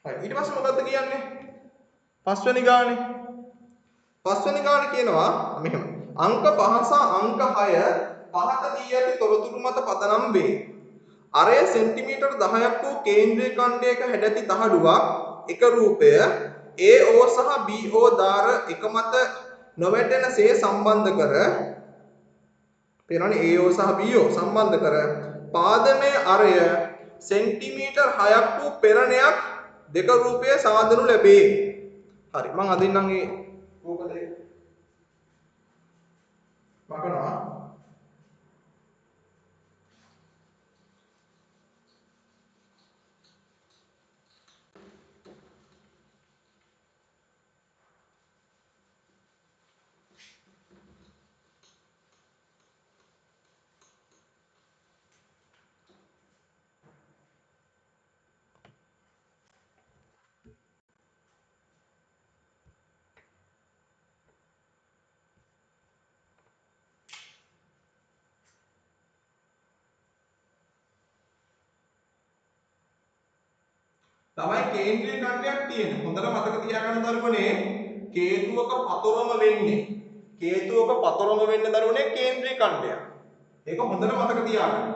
A: හරි ඊට පස්සේ මොකද්ද කියන්නේ? පස්වෙනි ගානේ. පස්වෙනි ගානේ කියනවා මෙහෙම. අංක 5 සහ අංක 6 පහත දී ඇති තොරතුරු මත පදනම් වේ. අරය සෙන්ටිමීටර් 10ක් වූ කේන්ද්‍රීය ඛණ්ඩයක හැඩැති තහඩුවක් එක රූපය AO සහ BO දාර එක මත නොවැටෙනසේ සම්බන්ධ කර පේනවනේ AO සහ BO සම්බන්ධ කර පාදමේ අරය සෙන්ටිමීටර් 6ක් වූ පෙරණයක් දෙක රූපයේ සාදනු ලැබේ. හරි මම අදින්නම් ඒ රූප දෙක මකනවා. තමයි කේන්ද්‍රීය ඛණ්ඩයක් තියෙන්නේ. හොඳට මතක තියාගන්න දරුවනේ කේතුවක පතරම වෙන්නේ. කේතුවක පතරම වෙන්නේ දරුවනේ කේන්ද්‍රීය ඛණ්ඩයක්. ඒක හොඳට මතක තියාගන්න.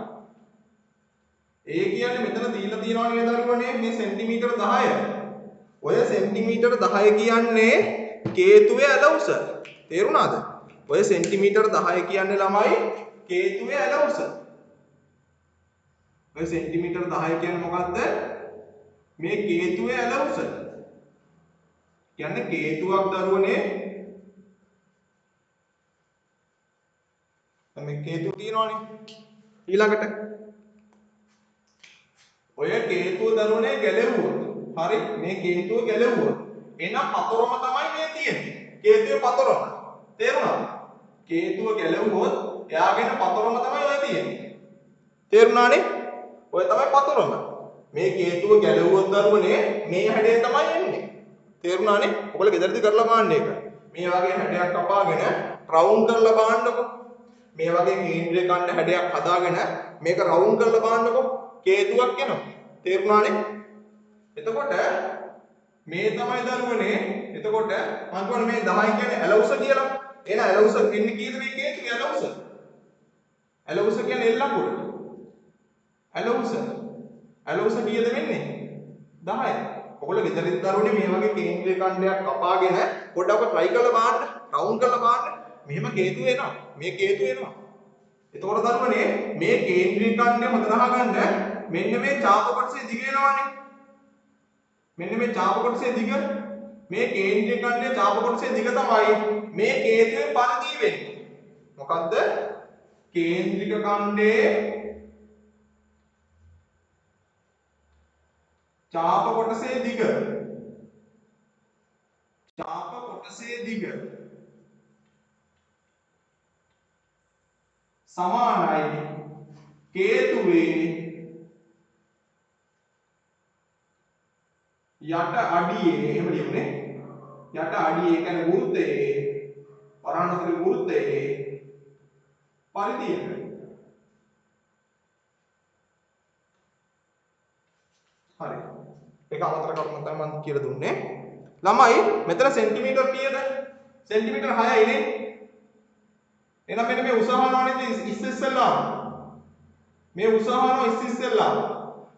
A: ඒ කියන්නේ මෙතන දීලා තියෙනවා නේද දරුවනේ මේ සෙන්ටිමීටර 10. ඔය සෙන්ටිමීටර 10 කියන්නේ කේතුවේ ඇල උස. තේරුණාද? ඔය සෙන්ටිමීටර 10 කියන්නේ ළමයි කේතුවේ ඇල උස. ඔය සෙන්ටිමීටර 10 කියන්නේ මොකද්ද? මේ කේතුවේ ඇල උස. කියන්නේ කේතුවක් දරුවනේ මේ කේතුව තියෙනවනේ. ඊළඟට ඔය කේතුව දරුවනේ ගැලෙව්වොත්. හරි මේ කේතුව ගැලෙව්වොත් එහෙනම් පතරම තමයි මේ තියෙන්නේ. කේතුවේ පතරම. තේරුණාද? කේතුව ගැලෙව්වොත් එයාගෙන පතරම තමයි ඔය තියෙන්නේ. තේරුණානේ? ඔය තමයි පතරම. මේ කේතුව ගැලෙව්වොත් දරුවනේ මේ හැඩය තමයි එන්නේ. තේරුණානේ? ඔයගොල්ලෝ ගෙදරදී කරලා බලන්න ඒක. මේ වගේ හැඩයක් කපාගෙන රවුන්ඩ් කරලා බලන්නකො. මේ වගේ කේන්ද්‍රීය ඛණ්ඩ හැඩයක් හදාගෙන මේක රවුන්ඩ් කරලා බලන්නකො. කේතුවක් එනවා. තේරුණානේ? එතකොට මේ තමයි දරුවනේ. එතකොට මම කියවනේ මේ 10 කියන්නේ ඇල උස කියලා. එහෙනම් ඇල උස වෙන්නේ කීයද මේ කේතුවේ ඇල උස? ඇල උස කියන්නේ L අකුර. ඇල උස. ඇල උස කීයද වෙන්නේ? 10. ඔයගොල්ලෝ ගෙදරින් දරුවනේ මේ වගේ කේන්ද්‍රීය ඛණ්ඩයක් කපාගෙන පොඩ්ඩක් try කරලා බලන්න. රවුන්ඩ් කරලා බලන්න. මෙහෙම කේතුව එනවා. මේ කේතුව එනවා. එතකොට දරුවනේ මේ කේන්ද්‍රීය ඛණ්ඩය හොඳට අහගන්න. මෙන්න මේ ඡාප කොටසේ දිග එනවනේ. මෙන්න මේ ඡාප කොටසේ දිග මේ කේන්ද්‍රීය ඛණ්ඩයේ ඡාප කොටසේ දිග තමයි මේ කේතුවේ පරිධිය වෙන්නේ. මොකද්ද? කේන්ද්‍රික ඛණ්ඩයේ ඡාප කොටසේ දිග. ඡාප කොටසේ දිග සමානයි කේතුවේ යට අඩියේ එහෙම ලියුනේ යට අඩියේ කියන්නේ වෘත්තයේ වරාණතුලේ වෘත්තයේ පරිධිය. හරි. ඒක අමතර කරුණු තමයි මම කියලා දුන්නේ. ළමයි මෙතන සෙන්ටිමීටර් කීයද? සෙන්ටිමීටර් 6යි නේ. එහෙනම් මෙන්න මේ උසහානවනේ ඉස්සෙල්ලා. මේ උසහානව ඉස්සෙල්ලා.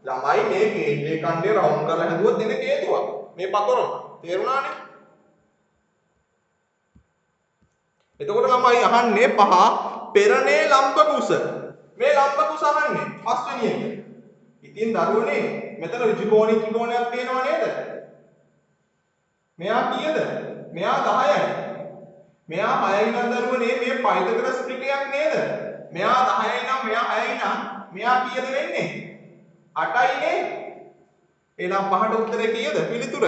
A: ළමයි මේ කේන්ද්‍රීය ඛණ්ඩය රවුන්ඩ් කරලා හැදුවොත් එන කේතුවක්. මේ පතරම. තේරුණානේ? එතකොට ළමයි අහන්නේ පහ පෙරණේ ලම්බක උස. මේ ලම්බක උස අහන්නේ පස්වෙනි එක. ඉතින් දරුවනේ මෙතන ඍජු කෝණී ත්‍රිකෝණයක් පේනව නේද? මෙයා කීයද? මෙයා 10යි. මෙයා 6යි නම් දරුවනේ මේ පයිතගොරස් ත්‍රිකයක් නේද? මෙයා 10යි නම් මෙයා 6යි නම් මෙයා කීයද වෙන්නේ? 8යි නේ. එහෙනම් පහට උත්තරේ කීයද? පිළිතුර.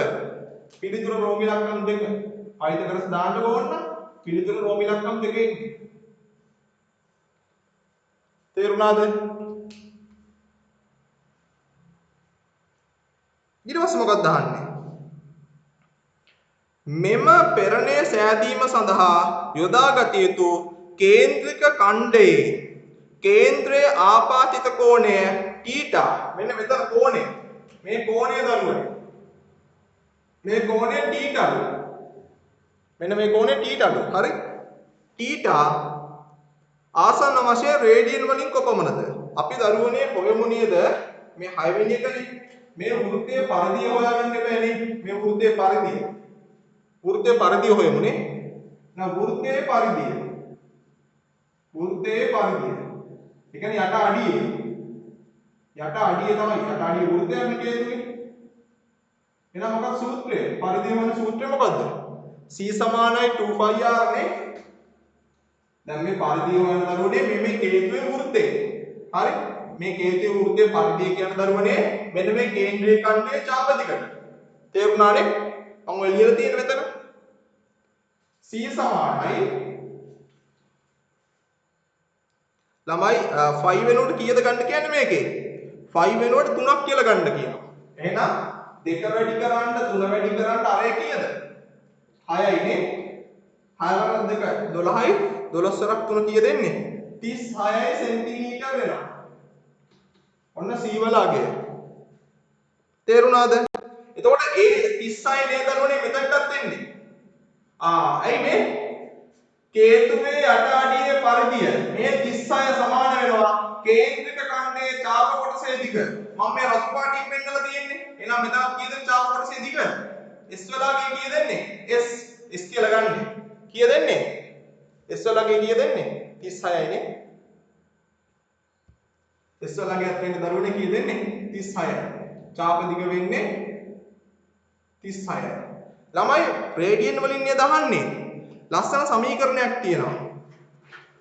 A: පිළිතුර රෝම ඉලක්කම් 2. පයිතගොරස් දාන්න ඕන. පිළිතුර රෝම ඉලක්කම් 2 ඉන්නේ. තේරුණාද? ඊට පස්සේ මොකක්ද අහන්නේ? මෙම පෙරණේ සෑදීම සඳහා යොදාගත යුතු කේන්ද්‍රික ඛණ්ඩයේ කේන්ද්‍රයේ ආපාතිත කෝණය θ. මෙන්න මෙතන කෝණය. මේ කෝණය දරුවනේ. මේ කෝණය θ. මෙන්න මේ කෝණය θ. හරි? θ ආසන්න වශයෙන් රේඩියන් වලින් කොපමණද? අපි දරුවනේ හොයමු නේද? මේ 6 වෙනි එකනේ. මේ වෘත්තයේ පරිධිය හොයාගන්න බෑනේ. මේ වෘත්තයේ පරිධිය. වෘත්තයේ පරිධිය හොයමුනේ. now වෘත්තයේ පරිධිය. වෘත්තයේ පරිධිය. ඒ කියන්නේ යට අඩියේ. යට අඩියේ තමයි. යට අඩියේ වෘත්තයන් කියන්නේ. එහෙනම් මොකක්ද සූත්‍රය? පරිධිය වන සූත්‍රය මොකද්ද? c සමානයි 2πr නේ. දැන් මේ පරිධිය හොයන දරුවනේ මේ කේතුවේ වෘත්තය. හරි? මේ කේතුවේ වෘත්තයේ පරිධිය කියන දරුවනේ මෙන්න මේ කේන්ද්‍රීය ඛණ්ඩයේ ඡාප දිගට. තේරුණානේ? මම ඔය ලියලා තියෙන මෙතන c සමානයි ළමයි 5 වෙනුවට කීයද ගන්න කියන්නේ මේකේ 5 වෙනුවට 3ක් කියලා ගන්න කියනවා. එහෙනම් 2 වැඩි කරන්න 3 වැඩි කරන්න අරේ කීයද 6යි නේ 6 වරක් 2 12යි 12 වරක් 3 කීයද එන්නේ 36යි සෙන්ටිමීටර වෙනවා. ඔන්න c වල අගය. තේරුණාද? එතකොට ඒ 36 නේද දරුවනේ මෙතනටත් එන්නේ. ඇයි මේ කේතුවේ යට අඩියේ පරිධිය මේ 36 සමාන වෙනවා කේන්ද්‍රික ඛණ්ඩයේ චාප කොටසේ දිග. මම මේ රතු පාටින් පෙන්නලා තියෙන්නේ. එහෙනම් මෙතන කීයද චාප කොටසේ දිග? S වලගේ කීයද දෙන්නේ? S කියලා ගන්න. කීයද දෙන්නේ? S වලගේ කීයද දෙන්නේ? 36යි නේ. S වලගේත් වෙන්නේ දරුවනේ කීයද දෙන්නේ? 36යි. චාප දිග වෙන්නේ 36යි. ළමයි රේඩියන් වලින් නේද අහන්නේ? ලස්සන සමීකරණයක් තියෙනවා.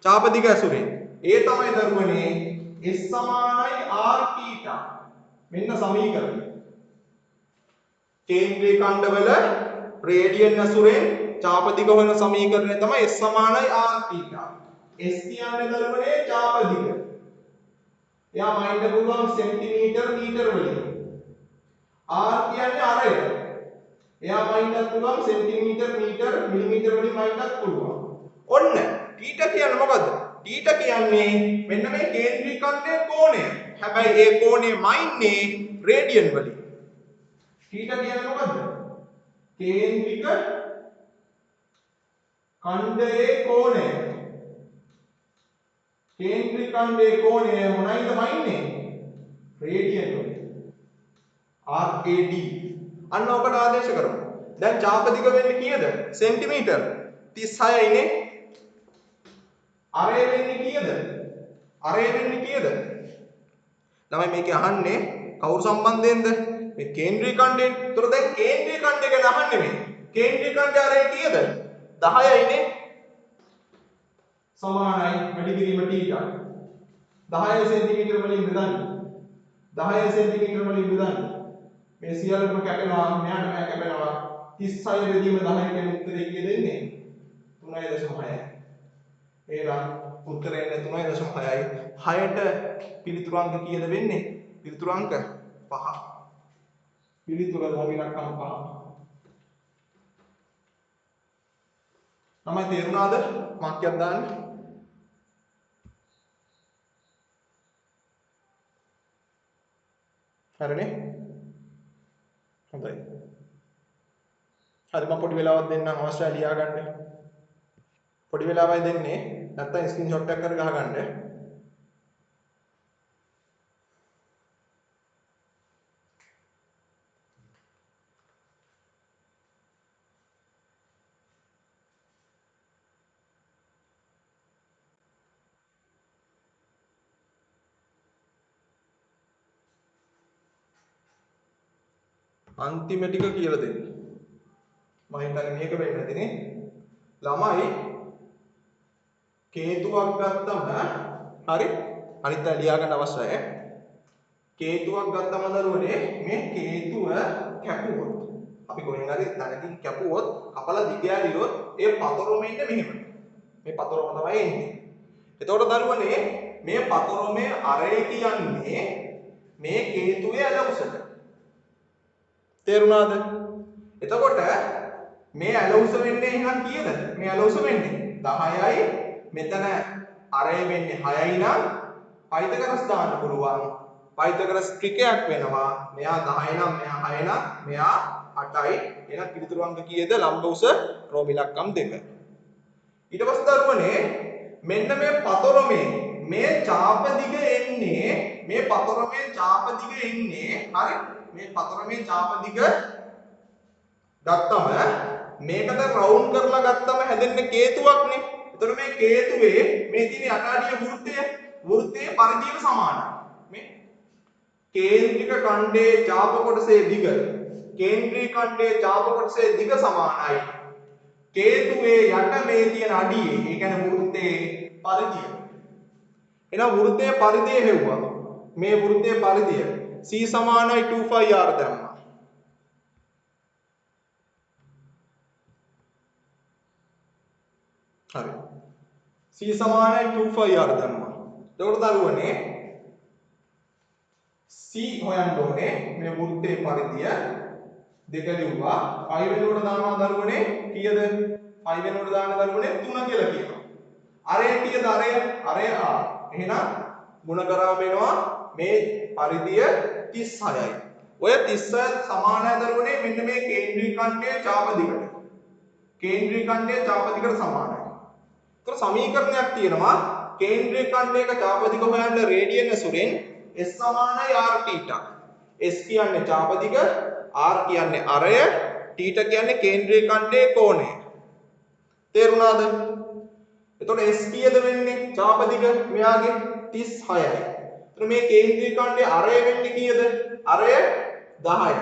A: චාප දිග ඇසුරෙන්. ඒ තමයි දරුවනේ S සමානයි R θ. මෙන්න සමීකරණය. කේන්ද්‍රීය ඛණ්ඩවල රේඩියන් ඇසුරෙන් චාප දිග හොයන සමීකරණය තමයි S සමානයි R θ. S කියන්නේ දරුවනේ චාප දිග. එයා මයින්ඩ් පුළුවන් සෙන්ටිමීටර් මීටර වලින්. R කියන්නේ අරය. එයා මයින්ඩ් පුළුවන් සෙන්ටිමීටර් මීටර මිලිමීටර වලින් මයින්ඩ් පුළුවන්. ඔන්න θ කියන්නේ මොකද්ද? θ කියන්නේ මෙන්න මේ කේන්ද්‍රීය ඛණ්ඩයේ කෝණය. හැබැයි ඒ කෝණය මයින්නේ රේඩියන් වලින්. θ කියන්නේ මොකද්ද? කේන්ද්‍රික ඛණ්ඩයේ කෝණය. කේන්ද්‍රික ඛණ්ඩයේ කෝණය මොනයිද මයින්නේ? රේඩියන් වලින්. RAD. අන්න ඔකට ආදේශ කරමු. දැන් චාප දිග වෙන්නේ කීයද? සෙන්ටිමීටර 36යි නේ. අරය වෙන්නේ කීයද? අරය වෙන්නේ කීයද? ළමයි මේක අහන්නේ කවුරු සම්බන්ධයෙන්ද? මේ කේන්ද්‍රීය ඛණ්ඩයෙන්. ඒතර දැන් කේන්ද්‍රීය ඛණ්ඩය ගැන අහන්නේ මේ. කේන්ද්‍රීය ඛණ්ඩය අරය කීයද? 10යි නේ. සමානයි වැඩි කිරීම θ. 10 සෙන්ටිමීටර වලින් බෙදන්න. 10 සෙන්ටිමීටර වලින් බෙදන්න. මේ සියල්ලම කැපෙනවා මෙයාට මෙයා කැපෙනවා 36 බෙදීම 10 කියන උත්තරේ කීයද එන්නේ 3.6යි. එහෙනම් උත්තරේ එන්නේ 3.6යි. 6ට පිළිතුරු අංක කීයද වෙන්නේ? පිළිතුරු අංක 5. පිළිතුර රෝමිලක්කම් 5. තමයි තේරුණාද? මාක්කයක් දාන්න. හරිනේ? හොඳයි. හරි මම පොඩි වෙලාවක් දෙන්නම් අවශ්‍යයි ලියා ගන්න. පොඩි වෙලාවයි දෙන්නේ. නැත්නම් ස්ක්‍රීන්ෂොට් එකක් කර ගහ ගන්න. අන්තිම ටික කියලා දෙන්න. මම හිතන්නේ මේක වෙන්නේ නැතිනේ. ළමයි කේතුවක් ගත්තම හරි අනිත් අය ලියා ගන්න අවශ්‍යයි. කේතුවක් ගත්තම දරුවනේ මේ කේතුව කැපුවොත් අපි කොහෙන් හරි තැනකින් කැපුවොත් කපලා දිග ඇරියොත් ඒ පතරොම ඉන්නේ මෙහෙම. මේ පතරොම තමයි එන්නේ. එතකොට දරුවනේ මේ පතරොමේ අරේ කියන්නේ මේ කේතුවේ ඇලවුසට. තේරුණාද? එතකොට මේ ඇලවුස වෙන්නේ එහෙනම් කීයද? මේ ඇලවුස වෙන්නේ 10යි. මෙතන අරය වෙන්නේ 6යි නම් පයිතගරස් දාන්න පුළුවන්. පයිතගරස් ත්‍රිකයක් වෙනවා. මෙයා 10 නම් මෙයා 6 නම් මෙයා 8යි. එහෙනම් පිළිතුරු අංක කීයද? ලම්බ උස රෝම ඉලක්කම් 2. ඊට පස්සේ දරුවනේ මෙන්න මේ පතරොමේ මේ චාප දිග එන්නේ මේ පතරොමේ චාප දිග එන්නේ හරි මේ පතරොමේ චාප දිග ගත්තම මේකට රවුන්ඩ් කරලා ගත්තම හැදෙන්නේ කේතුවක්නේ. එතකොට මේ කේතුවේ මේ තියෙන යටාඩිය වෘත්තයේ පරිධියට සමානයි. මේ කේන්ද්‍රික ඛණ්ඩයේ චාප කොටසේ දිග කේන්ද්‍රීය ඛණ්ඩයේ චාප කොටසේ දිග සමානයි. කේතුවේ යට මේ තියෙන අඩියේ ඒ කියන්නේ වෘත්තයේ පරිධිය. එහෙනම් වෘත්තයේ පරිධිය හෙව්වා. මේ වෘත්තයේ පරිධිය C සමානයි 2πr දැම්මා. හරි. C සමානයි 2πr දැම්මා. එතකොට දරුවනේ C හොයන්න ඕනේ මේ වෘත්තයේ පරිධිය දෙක ලිව්වා. 5 වෙනුවට දානවා දරුවනේ කීයද? 5 වෙනුවට දාන දරුවනේ 3 කියලා කියනවා. අරය කීයද? අරය R. එහෙනම් ಗುಣ කරාම වෙනවා මේ පරිධිය 36යි. ඔය 36 සමානයි දරුවනේ මෙන්න මේ කේන්ද්‍රීය ඛණ්ඩයේ ඡාප දිගට. කේන්ද්‍රීය ඛණ්ඩයේ ඡාප දිගට සමානයි. ඒතර සමීකරණයක් තියෙනවා කේන්ද්‍රීය ඛණ්ඩයක ඡාප දිග හොයන්න රේඩියන් ඇසුරෙන් S සමානයි r θ. S කියන්නේ ඡාප දිග, r කියන්නේ අරය, θ කියන්නේ කේන්ද්‍රීය ඛණ්ඩයේ කෝණය. තේරුණාද? එතකොට S කීයද වෙන්නේ? ඡාප දිග මෙයාගේ 36යි. එතකොට මේ කේන්ද්‍රීය ඛණ්ඩයේ අරය වෙන්නේ කීයද? අරය 10යි.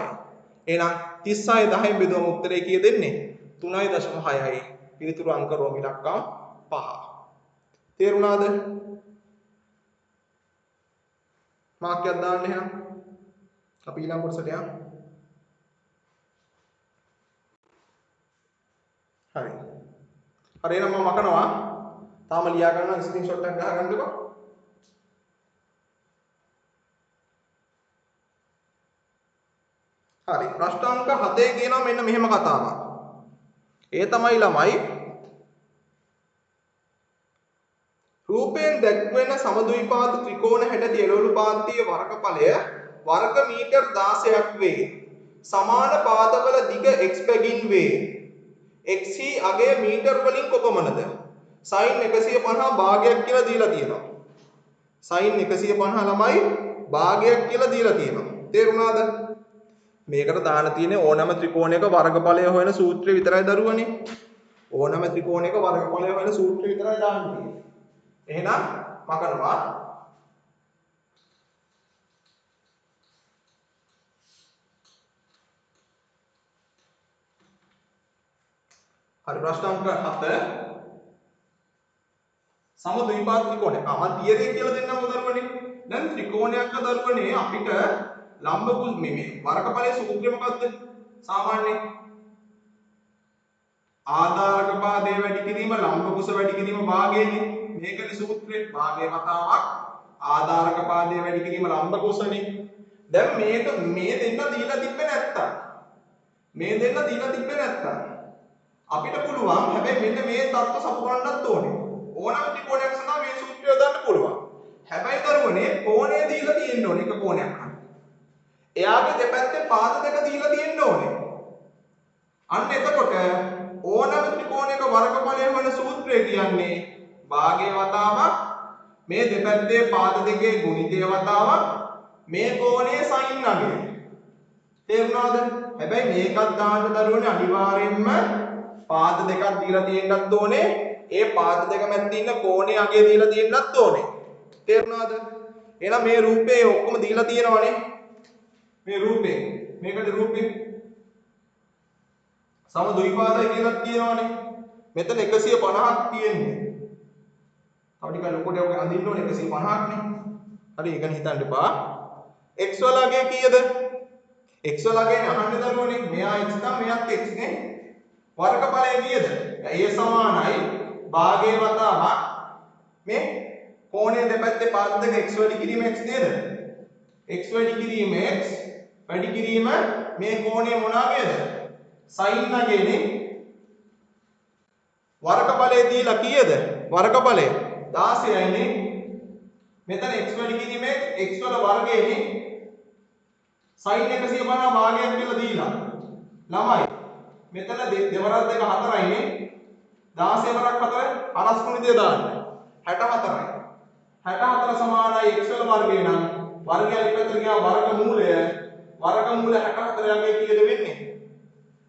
A: එහෙනම් 36 10න් බෙදුවම උත්තරේ කීයද එන්නේ? 3.6යි. පිළිතුරු අංක රෝම ඉලක්කම් 5. තේරුණාද? මාක්කයක් දාන්න එහෙනම්. අපි ඊළඟ කොටසට යමු. හරි. හරි එහෙනම් මම මකනවා. තාම ලියා ගන්න ස්ක්‍රීන්ෂොට් එකක් ගහගන්නකෝ. හරි. ප්‍රශ්න අංක 7 කියනවා මෙන්න මෙහෙම කතාවක්. ඒ තමයි ළමයි රූපයෙන් දැක්වෙන සමද්විපාද ත්‍රිකෝණ හැඩ එළවලු පාත්තියේ වර්ගඵලය වර්ග මීටර් 16ක් වේ. සමාන පාදවල දිග x බැගින් වේ. x හි අගය මීටර් වලින් කොපමණද? sin 150 භාගයක් කියලා දීලා තියෙනවා. sin 150 ළමයි භාගයක් කියලා දීලා තියෙනවා. තේරුණාද? මේකට දාන තියෙන්නේ ඕනම ත්‍රිකෝණයක වර්ගඵලය හොයන සූත්‍රය විතරයි දරුවනේ. ඕනම ත්‍රිකෝණයක වර්ගඵලය හොයන සූත්‍රය විතරයි දාන්න තියෙන්නේ. එහෙනම් මකනවා. හරි ප්‍රශ්න අංක 7 සමද්විපාද ත්‍රිකෝණය. මම තියරේ කියලා දෙන්නම දරුවනේ. දැන් ත්‍රිකෝණයක දරුවනේ අපිට ලම්බ මේ වර්ගඵලයේ සූත්‍රය මොකද්ද? සාමාන්‍යයෙන් ආධාරක පාදයේ වැඩි කිරීම ලම්බ කුස වැඩි කිරීම භාගයනේ. මේකනේ සූත්‍රය. භාගයේ කතාවක් ආධාරක පාදයේ වැඩි කිරීම ලම්බ කුසනේ. දැන් මේක මේ දෙන්න දීලා තිබ්බේ නැත්තම් අපිට පුළුවන් හැබැයි මෙන්න මේ தත්ත්ව සපුරන්නත් ඕනේ. ඕනම ත්‍රිකෝණයක් සඳහා මේ සූත්‍රය යොදන්න පුළුවන්. හැබැයි දරුවනේ කෝණය දීලා තියෙන්න ඕනේ එක කෝණයක් ගන්න. එයාගේ දෙපැත්තේ පාද දෙක දීලා තියෙන්න ඕනේ. අන්න එතකොට ඕනම ත්‍රිකෝණයක වර්ගඵලය වෙන සූත්‍රය කියන්නේ භාගයේ වතාවක් මේ දෙපැත්තේ පාද දෙකේ ගුණිතය වතාවක් මේ කෝණයේ sin අගය. තේරුණාද? හැබැයි මේකත් දාන්න දරුවනේ අනිවාර්යයෙන්ම පාද දෙකක් දීලා තියෙන්නත් ඕනේ. ඒ පාද දෙක මැද්දේ ඉන්න කෝණයේ අගය දීලා තියෙන්නත් ඕනේ. තේරුණාද? එහෙනම් මේ රූපේ ඔක්කොම දීලා තියෙනවනේ. මේ රූපේ මේකට රූපේ සමද්විපාදයි කියලා තියෙනවනේ. මෙතන 150ක් තියෙන්නේ. තව ටිකක් ලොකුට ඔක අඳින්න ඕනේ 150ක් නේ. හරි ඒක නේ හිතන්න එපා. x වල අගය කීයද? x වල අගය අහන්නේ දරුවනේ. මෙයා x නම් මෙයාත් x නේ. වර්ගඵලය කීයද? a සමානයි භාගයේ වතාවක් මේ කෝණයේ දෙපැත්තේ පාද දෙක x වැඩි කිරීම x නේද? x වැඩි කිරීම x වැඩි කිරීම මේ කෝණය මොනවාගේද? sin අගයනේ. වර්ගඵලය දීලා කීයද? වර්ගඵලය 16යිනේ. මෙතන x වැඩි කිරීම x වල වර්ගයනේ. sin 150 භාගයක් කියලා දීලා. ළමයි මෙතන දෙවරක් දෙක 4යිනේ. 16 වරක් 4 අරස් ගුණිතය දාන්න. 64යි. 64 සමානයි x වල වර්ගය නම් වර්ගය ඉපතර ගියා වර්ගමූලය 64 යගේ කීයද වෙන්නේ?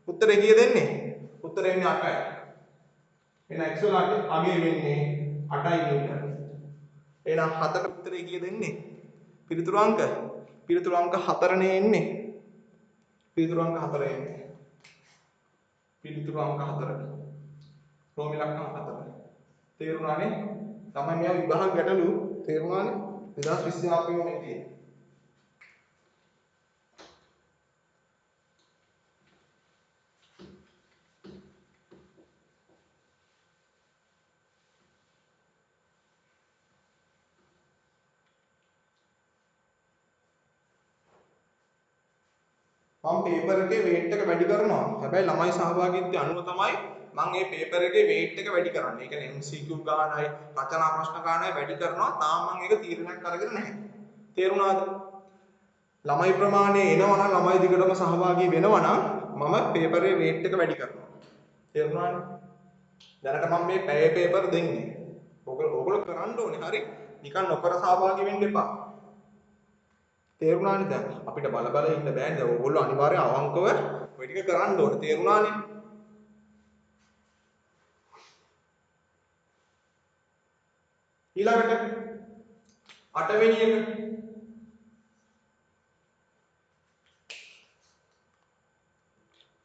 A: උත්තරේ කීයද එන්නේ? උත්තරේ එන්නේ 8යි. එහෙනම් x වල අගය වෙන්නේ 8යි මීටර. එහෙනම් 7ට උත්තරේ කීයද එන්නේ? පිළිතුරු අංක 4 නේ එන්නේ. පිළිතුරු අංක 4 එන්නේ. පිළිතුරු අංක 4. රෝම ඉලක්කම් 4. තේරුණානේ? තමයි මෙයා විභාග ගැටලු තේරුණානේ? 2020 අපේ මේ තියෙන්නේ. මම පේපර් එකේ weight එක වැඩි කරනවා. හැබැයි ළමයි සහභාගීත්වය අනුව තමයි මම මේ පේපර් එකේ weight එක වැඩි කරන්නේ. ඒ කියන්නේ MCQ ගානයි, රචනා ප්‍රශ්න ගානයි වැඩි කරනවා. තාම මම ඒක තීරණයක් අරගෙන නැහැ. තේරුණාද? ළමයි ප්‍රමාණය එනවා නම් ළමයි දිගටම සහභාගී වෙනවා නම් මම පේපරේ weight එක වැඩි කරනවා. තේරුණානේ? දැනට මම මේ පැය පේපර් දෙන්නේ. ඕගොල්ලෝ කරන්න ඕනේ හරි. නිකන් නොකර සහභාගී වෙන්න එපා. තේරුණානේ දැන් අපිට බල බල ඉන්න බෑනේ. දැන් ඕගොල්ලෝ අනිවාර්යෙන් අවංකව ඔය ටික කරන්න ඕනේ. තේරුණානේ? ඊළඟට 8 වෙනි එක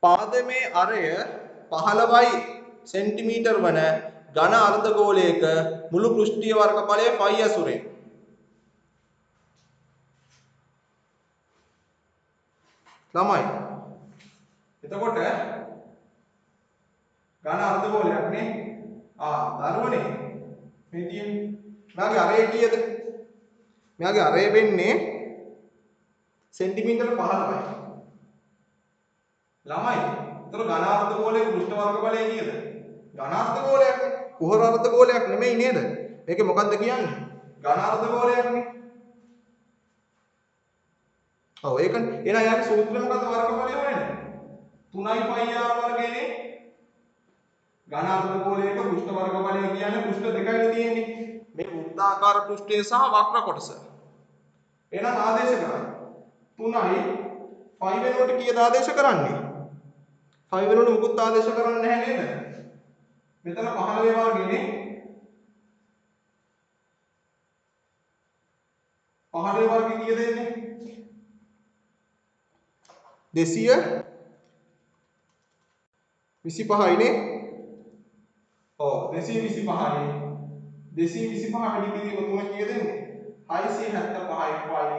A: පාදමේ අරය 15 සෙන්ටිමීටර් වන ඝන අර්ධගෝලයක මුළු පෘෂ්ඨීය වර්ගඵලය ෆයි ඇසුරෙන් ළමයි. එතකොට ඝන අර්ධගෝලයක් නේ. දරුවනේ මේ තියෙන්නේ. මෙයාගේ අරය කීයද? මෙයාගේ අරය වෙන්නේ සෙන්ටිමීටර 15යි. ළමයි. ඒතර ඝන අර්ධගෝලයක පෘෂ්ඨ වර්ගඵලය කීයද? ඝන අර්ධගෝලයක් නේ. කුහර අර්ධගෝලයක් නෙමෙයි නේද? මේකේ මොකක්ද කියන්නේ? ඝන අර්ධගෝලයක් නේ. ඔව් ඒකනේ. එහෙනම් යාගේ සූත්‍රය මොකද්ද වර්ගඵලය හොයන්නේ? 3යි πr වර්ගයනේ. ඝන අර්ධගෝලයක පෘෂ්ඨ වර්ගඵලය කියන්නේ පෘෂ්ඨ දෙකයි තියෙන්නේ. මේ වෘත්තාකාර පෘෂ්ඨය සහ වක්‍ර කොටස. එහෙනම් ආදේශ කරන්න. 3යි 5 වෙනුවට කීයද ආදේශ කරන්නේ? 5 වෙනුවට මුකුත් ආදේශ කරන්නේ නැහැ නේද? මෙතන 15 වර්ගයනේ. 15 වර්ගය කීයද එන්නේ? 225යි නේ. ඔව් 225යි. 225 වැඩි කිරීම 3 කීයද එන්නේ? 675යි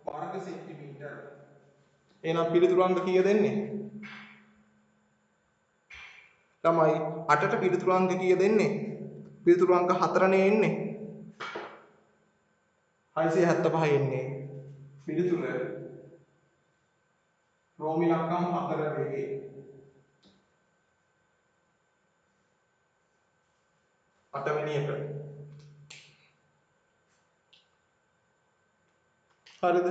A: වර්ග සෙන්ටිමීටර. එහෙනම් පිළිතුරු අංක කීයද එන්නේ? ළමයි 8ට පිළිතුරු අංක කීයද එන්නේ? පිළිතුරු අංක 4නේ එන්නේ. 675 එන්නේ. පිළිතුර රෝමි ලක්කම් 4 වේ. අටවෙනි එක. හරිද?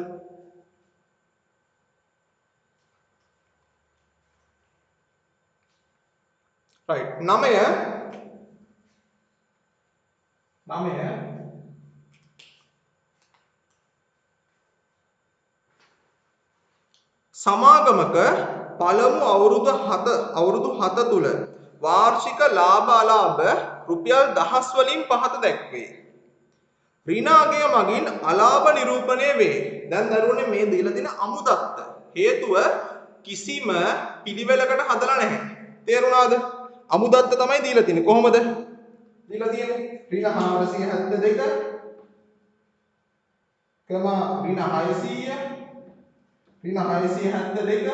A: right 9 සමාගමක පළමු අවුරුදු 7 තුල වාර්ෂික ලාභ අලාභ රුපියල් දහස් වලින් පහත දැක්වේ. ඍණාගය මගින් අලාභ නිරූපණය වේ. දැන් දරුවනේ මේ දීලා තියෙන අමුදත්ත හේතුව කිසිම පිළිවෙලකට හදලා නැහැ. තේරුණාද? අමුදත්ත තමයි දීලා තියෙන්නේ. කොහොමද? දීලා තියෙන්නේ ඍණ 472 ක්‍රම ඍණ 600 ඍණ 672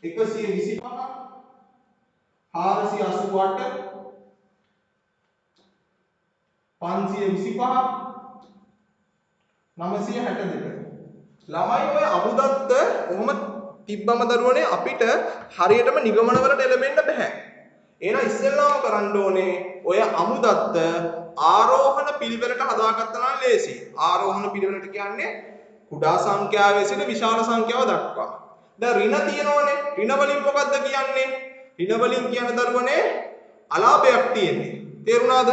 A: 125 488 525 962 ළමයි ඔය අමුදත්ත කොහොම තිබ්බම දරුවනේ අපිට හරියටම නිගමනවලට එළඹෙන්න බෑ. එහෙනම් ඉස්සෙල්ලාම කරන්න ඕනේ ඔය අමුදත්ත ආරෝහණ පිළිවෙලට හදාගත්තා නම් ලේසි. ආරෝහණ පිළිවෙලට කියන්නේ කුඩා සංඛ්‍යාවේ සිට විශාල සංඛ්‍යාව දක්වා. දැන් ඍණ තියෙනවනේ. ඍණ වලින් මොකද්ද කියන්නේ? ඍණ වලින් කියන දරුවනේ අලාභයක් තියෙන්නේ. තේරුණාද?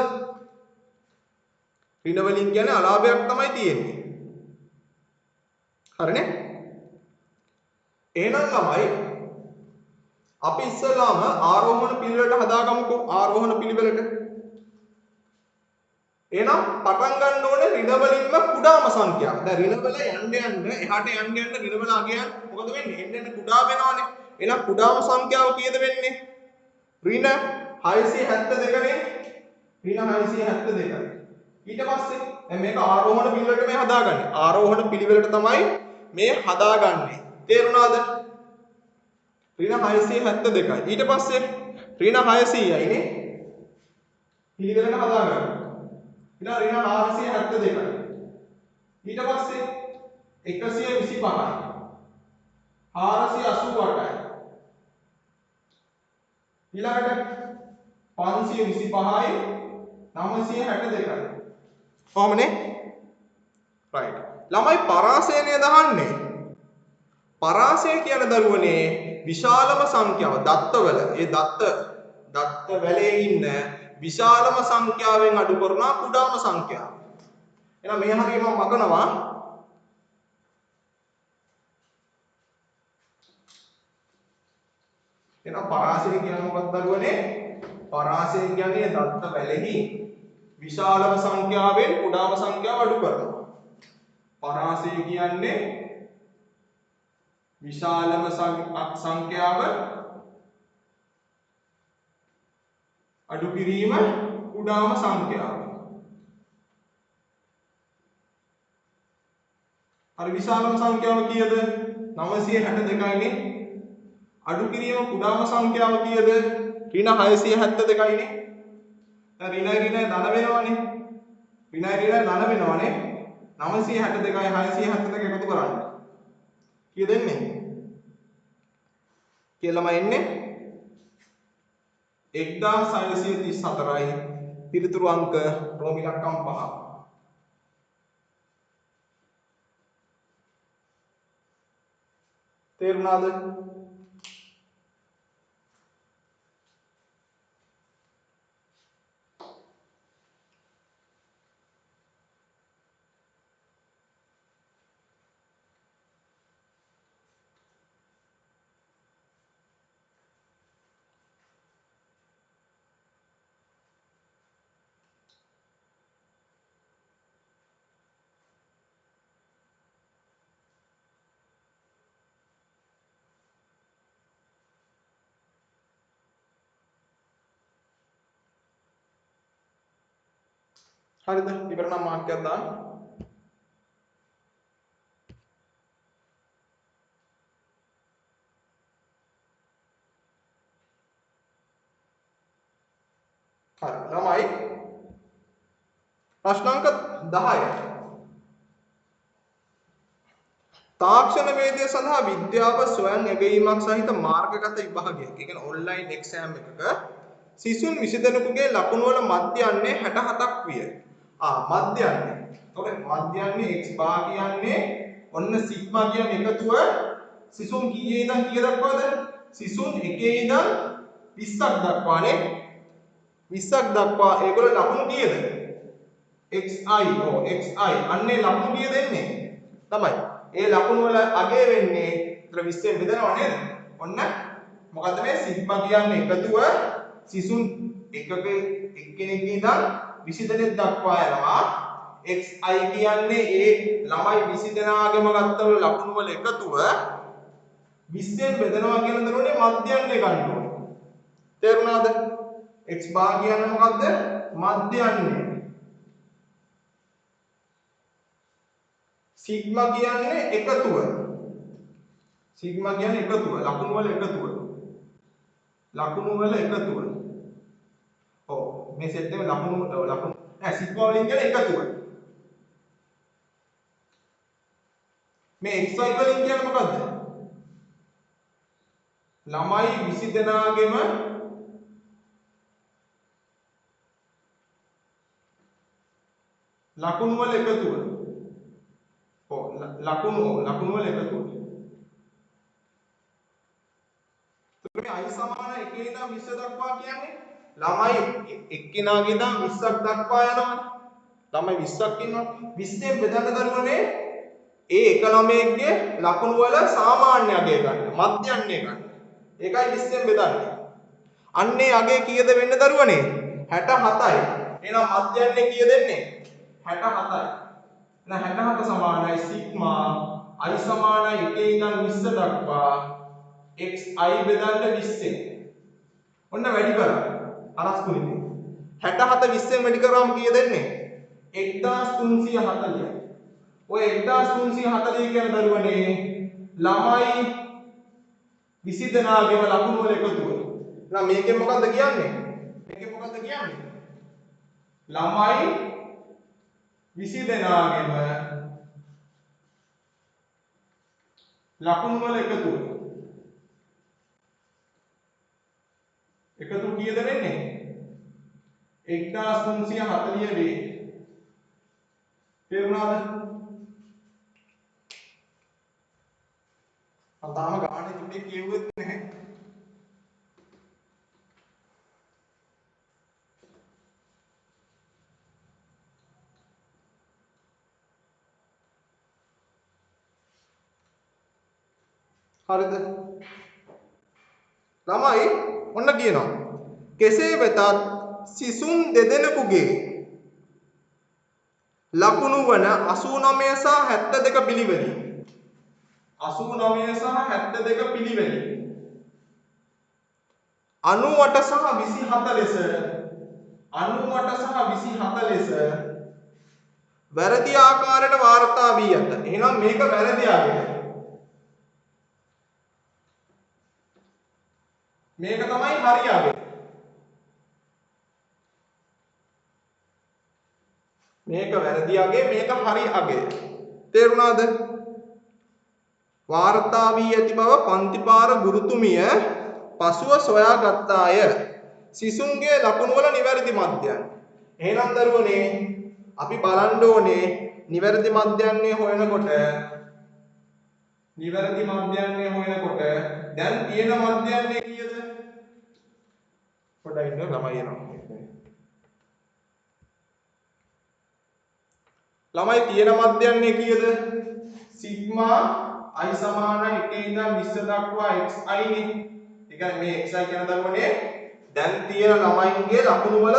A: ඍණ වලින් කියන්නේ අලාභයක් තමයි තියෙන්නේ. හරිනේ? එහෙනම් ළමයි අපි ඉස්සෙල්ලාම ආරෝහණ පිළිවෙලට හදාගමුකෝ. ආරෝහණ පිළිවෙලට. එහෙනම් පටන් ගන්න ඕනේ ඍණ වලින්ම කුඩාම සංඛ්‍යාව. දැන් ඍණ වල යන්න එහාට යන්න ඍණ වල අගයන් මොකද වෙන්නේ? එන්න කුඩා වෙනවනේ. එහෙනම් කුඩාම සංඛ්‍යාව කීයද වෙන්නේ? ඍණ 672 නේ. ඍණ 672. ඊට පස්සේ දැන් මේක ආරෝහණ පිළිවෙලට මේ හදාගන්නේ. ආරෝහණ පිළිවෙලට තමයි මේ හදාගන්නේ. තේරුණාද? ඍණ 672යි. ඊට පස්සේ ඍණ 600යි නේ. පිළිවෙලට හදාගන්න. ඊට ඍණ 472යි. ඊට පස්සේ 125යි. 488යි. ඊළඟට 525යි 962යි. කොහොමනේ? right. ළමයි පරාසය නේද අහන්නේ? පරාසය කියන දරුවනේ විශාලම සංඛ්‍යාව දත්තවල ඒ දත්ත වලේ ඉන්න විශාලම සංඛ්‍යාවෙන් අඩු කරනවා කුඩාම සංඛ්‍යාව. එහෙනම් මේ හරිය මම මකනවා එහෙනම් පරාසය කියන්නේ මොකක්ද දරුවනේ? පරාසය කියන්නේ දත්ත වලෙහි විශාලම සංඛ්‍යාවෙන් කුඩාම සංඛ්‍යාව අඩු කරනවා. පරාසය කියන්නේ විශාලම සංඛ්‍යාව අඩු කිරීම කුඩාම සංඛ්‍යාව. අර විශාලම සංඛ්‍යාව කීයද? 962යි නේ. අඩු කිරීම කුඩාම සංඛ්‍යාව කීයද? ඍණ 672යි නේ. දැන් ඍණ ධන වෙනවනේ. ඍණ ධන වෙනවනේ. 962යි 672 එකතු කරන්න. කීයද එන්නේ? කියලාම එන්නේ 1634යි. පිළිතුරු අංක රෝම ඉලක්කම් 5. තේරුණාද? හරිද? ඉවර නම් මාක් එකක් දාන්න. හරි. ළමයි ප්‍රශ්න අංක 10. තාක්ෂණ වේදය සඳහා විද්‍යාව ස්වයං ඇගයීමක් සහිත මාර්ගගත විභාගයක්. ඒ කියන්නේ ඔන්ලයින් එක්සෑම් එකක සිසුන් 20 දෙනෙකුගේ ලකුණු වල මධ්‍යයන්නේ 67ක් විය. මධ්‍යයන්නේ. එතකොට මධ්‍යයන්නේ x බා කියන්නේ ඔන්න සිග්මා කියන එකතුව සිසුන් කීයේ ඉඳන් කීය දක්වාද? සිසුන් 1 ඉඳන් 20ක් දක්වානේ. 20ක් දක්වා ඒගොල්ලෝ ලකුණු කීයද? xi අන්නේ ලකුණු කීය දෙන්නේ? තමයි. ඒ ලකුණු වල අගය වෙන්නේ 20ෙන් බෙදනවා නේද? ඔන්න මොකද්ද මේ සිග්මා කියන්නේ එකතුව සිසුන් එක්කෙනෙක් ඉඳන් 20 දෙනෙක් දක්වා යනවා. xi කියන්නේ ඒ ළමයි 20 දෙනාගේම ගත්තම ලකුණු වල එකතුව 20ෙන් බෙදනවා කියන දරුවනේ මධ්‍යයන්නේ ගන්න ඕනේ. තේරුණාද? x බා කියන්නේ මොකද්ද? මධ්‍යයන්නේ. සිග්මා කියන්නේ එකතුව. සිග්මා කියන්නේ එකතුව, ලකුණු වල එකතුව. ලකුණු වල එකතුව. ඔව් මේ සෙට් එකේ ලකුණු නෑ සිග්මා වලින් කියන එකතුව. මේ xy වලින් කියන්නේ මොකද්ද? ළමයි 20 දෙනාගෙම ලකුණු වල එකතුව. ලකුණු වල එකතුව. මේ i සමාන 1 ඉඳන් 20 දක්වා කියන්නේ ළමයි එක්කිනාගේ ඉඳන් 20ක් දක්වා යනවනේ. ළමයි 20ක් ඉන්නවා. 20ෙන් බෙදන්න දරුවනේ ඒ එක ළමයෙක්ගේ ලකුණු වල සාමාන්‍ය අගය ගන්න. මධ්‍යයන්නේ ගන්න. ඒකයි 20ෙන් බෙදන්නේ. අන්නේ අගය කීයද වෙන්නේ දරුවනේ? 67යි. එහෙනම් මධ්‍යයන්නේ කීයද දෙන්නේ? 67යි. එහෙනම් 67 සමානයි සිග්මා i සමානයි 1 ඉඳන් 20 දක්වා xi බෙදන්න 20ෙන්. ඔන්න වැඩි කරා. අරස් කුලිතේ. 67 20ෙන් වැඩි කරාම කීයද දෙන්නේ? 1340යි. ඔය 1340 කියන දරුවනේ ළමයි 20 දෙනාගේම ලකුණු වල එකතුව. එහෙනම් මේකෙන් මොකද්ද කියන්නේ? ළමයි 20 දෙනාගේම ලකුණු වල එකතුව. එකතු කීයද වෙන්නේ? 1340 වේ. තේරුණාද? මම තාම ගානේ චුටි කියෙව්වෙත් නැහැ. හරිද? ළමයි ඔන්න කියනවා. කෙසේ වෙතත් සිසුන් දෙදෙනෙකුගේ ලකුණු වන 89 සහ 72 පිළිවෙලින් 89 සහ 72 පිළිවෙලින් 98 සහ 27 ලෙස 98 සහ 27 ලෙස වැරදි ආකාරයට වාර්තා වී ඇත. එහෙනම් මේක වැරදි ආකාරය. මේක තමයි හරි ආකාරය. මේක වැරදි අගේ මේක හරි අගේ. තේරුණාද? වාර්තා වී ඇති බව පන්තිපාර ගුරුතුමිය පසුව සොයාගත්තාය. සිසුන්ගේ ලකුණු වල නිවැරදි මධ්‍යයන්. එහෙනම් දරුවනේ අපි බලන්න ඕනේ නිවැරදි මධ්‍යයන්ේ හොයනකොට දැන් තියෙන මධ්‍යයන්ේ කීයද? පොඩ්ඩක් ඉන්න ළමයි එනවා. ළමයි තියෙන මධ්‍යයන්ේ කීයද? සිග්මා i සමාන 1 ඉඳන් 20 දක්වා xi නේ. ඒ කියන්නේ මේ xi කියන දරුවනේ දැන් තියෙන ළමයින්ගේ ලකුණු වල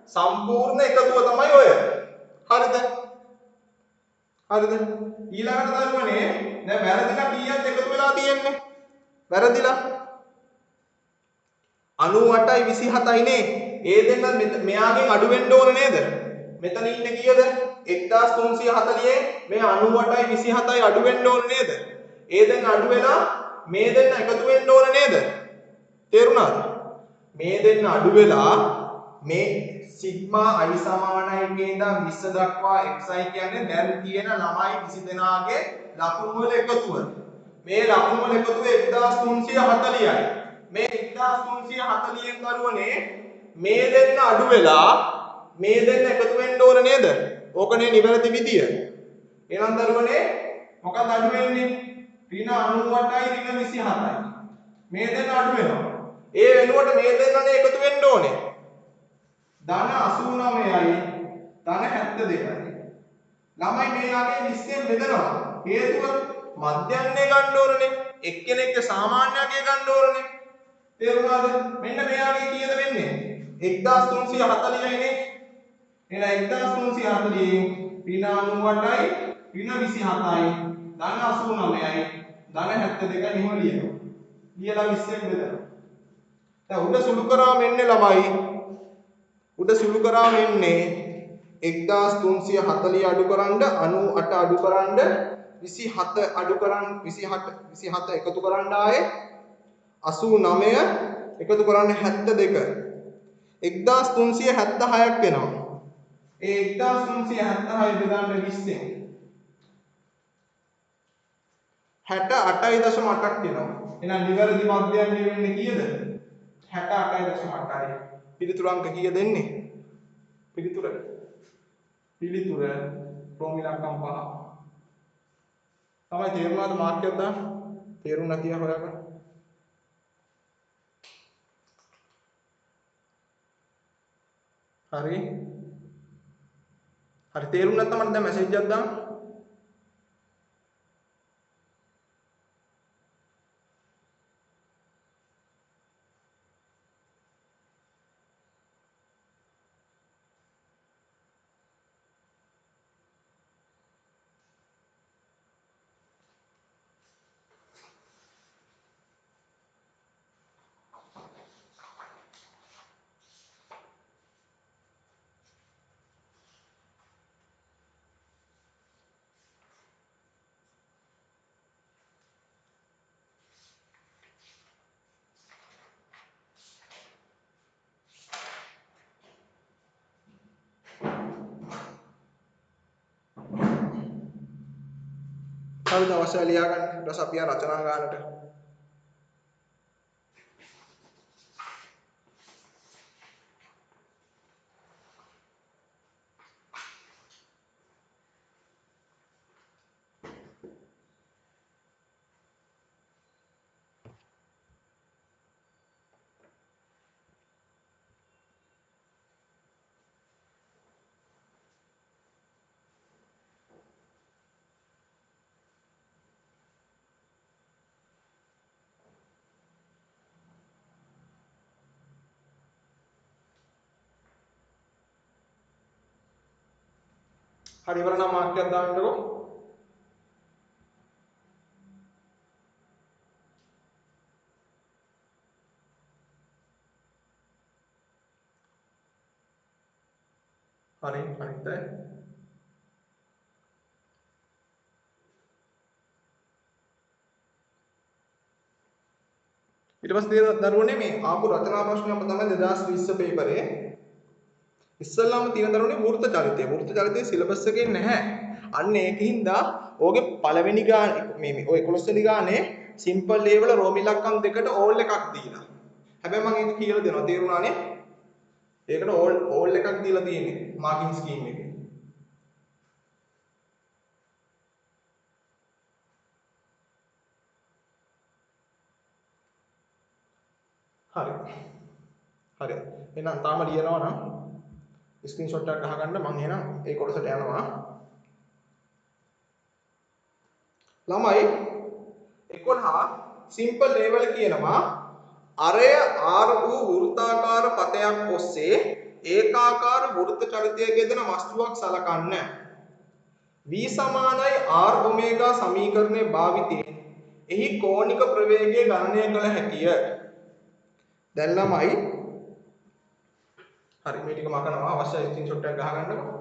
A: සම්පූර්ණ එකතුව තමයි ඔය. හරිද? හරිද? ඊළඟට දරුවනේ දැන් වැරදිලා කීයක් එකතු වෙලා තියෙන්නේ? වැරදිලා 98යි 27යි නේ. ඒ දෙන්න මෙයාගෙන් අඩු වෙන්න ඕන නේද? මෙතන ඉන්නේ කීයද? 1340න් මේ 98යි 27යි අඩු වෙන්න ඕන නේද? ඒ දෙන්න අඩු වෙලා මේ දෙන්න එකතු වෙන්න ඕන නේද? තේරුණාද? මේ දෙන්න අඩු වෙලා මේ සිග්මා i සමානයි 1 ඉඳන් 20 දක්වා xi කියන්නේ දැන් තියෙන ළමයි 20 දෙනාගේ ලකුණු වල එකතුව. මේ ලකුණු වල එකතුව 1340යි. මේ 1340න් දරුවනේ මේ දෙන්න අඩු වෙලා මේ දෙන්න එකතු වෙන්න ඕන නේද? ඕකනේ නිවැරදි විදිය. එහෙනම් දරුවනේ මොකක්ද අඩු වෙන්නේ? ඍණ 98යි ඍණ 27යි. මේ දෙන්න අඩු වෙනවා. ඒ වෙනුවට මේ දෙන්නනේ එකතු වෙන්න ඕනේ. ධන 89යි ධන 72යි. ළමයි මේ යාගේ 20න් බෙදනවා. හේතුව මධ්‍යන්නේ ගන්න ඕනනේ. එක්කෙනෙක්ගේ සාමාන්‍යකයේ ගන්න ඕනනේ. තේරුණාද? මෙන්න මෙයාගේ කීයද වෙන්නේ? 1340යි නේ. එහෙනම් 1340න් ඍණ 98යි ඍණ 27යි ධන 89යි ධන 72යි නිම ලියනවා. ලියලා 20න් බෙදනවා. දැන් උඩ සුළු කරා මෙන්නේ ළමයි. උඩ සුළු කරා මෙන්නේ 1340 අඩු කරන්න 98 අඩු කරන්න 27 අඩු කරන්න 27 එකතු කරන්න ආයේ 89 එකතු කරන්න 72 1376ක් වෙනවා. ඒ 1376 බෙදන්න 20ෙන් 68.8ක් වෙනවා. එහෙනම් නිවැරදි මධ්‍යයන්ගේ වෙන්නේ කීයද? 68.8යි. පිළිතුරු අංක කීයද එන්නේ? පිළිතුර ප්‍රෝමිලක්කම් 5. තමයි තේරුණාද මාර්කයක් දාන්න? තේරුණා කියලා හොයාගන්න. හරි. හරි තේරුම් නැත්නම් මට දැන් මැසේජ් එකක් දාන්න. හරිද අවශ්‍ය ලියා ගන්න. ඊට පස්සේ අපි ආ රචනා ගන්නට. හරි ඉවර නම් මාක්කයක් දාන්නකෝ. හරි අනිත් අය ඊට පස්සේ දරුවනේ මේ ආපු රචනා ප්‍රශ්නයක් තමයි 2020 පේපරේ ඉස්සල්ලාම තියෙන දරුවනේ වෘත්ත චරිතය. වෘත්ත චරිතයේ සිලබස් එකේ නැහැ. අන්න ඒකින්ද ඕගේ පළවෙනි ගාන මේ ඔය 11 වෙනි ගානේ සිම්පල් ලේවල රෝම ඉලක්කම් දෙකට ඕල් එකක් දීලා. හැබැයි මම ඒක කියලා දෙනවා. තේරුණානේ? ඒකට ඕල් එකක් දීලා තියෙන්නේ මාකින් ස්කීම් එකේ. හරි. හරි. එහෙනම් තාම ලියනවා නම් ස්ක්‍රීන්ෂොට් එකක් ගහගන්න මම එහෙනම් ඒ කොටසට යනවා. ළමයි 11 සිම්පල් ලේවල් කියනවා අරය R වූ වෘත්තාකාර පතයක් ඔස්සේ ඒකාකාර වෘත්ත චලිතයක යෙදෙන වස්තුවක් සලකන්න. V සමානයි R ඔමේගා සමීකරණය භාවිතයෙන් එහි කෝණික ප්‍රවේගය ගණනය කළ හැකිය. දැන් ළමයි හරි මේ ටික මකනවා අවශ්‍ය ස්ක්‍රීන්ෂොට් එකක් ගහගන්නකො.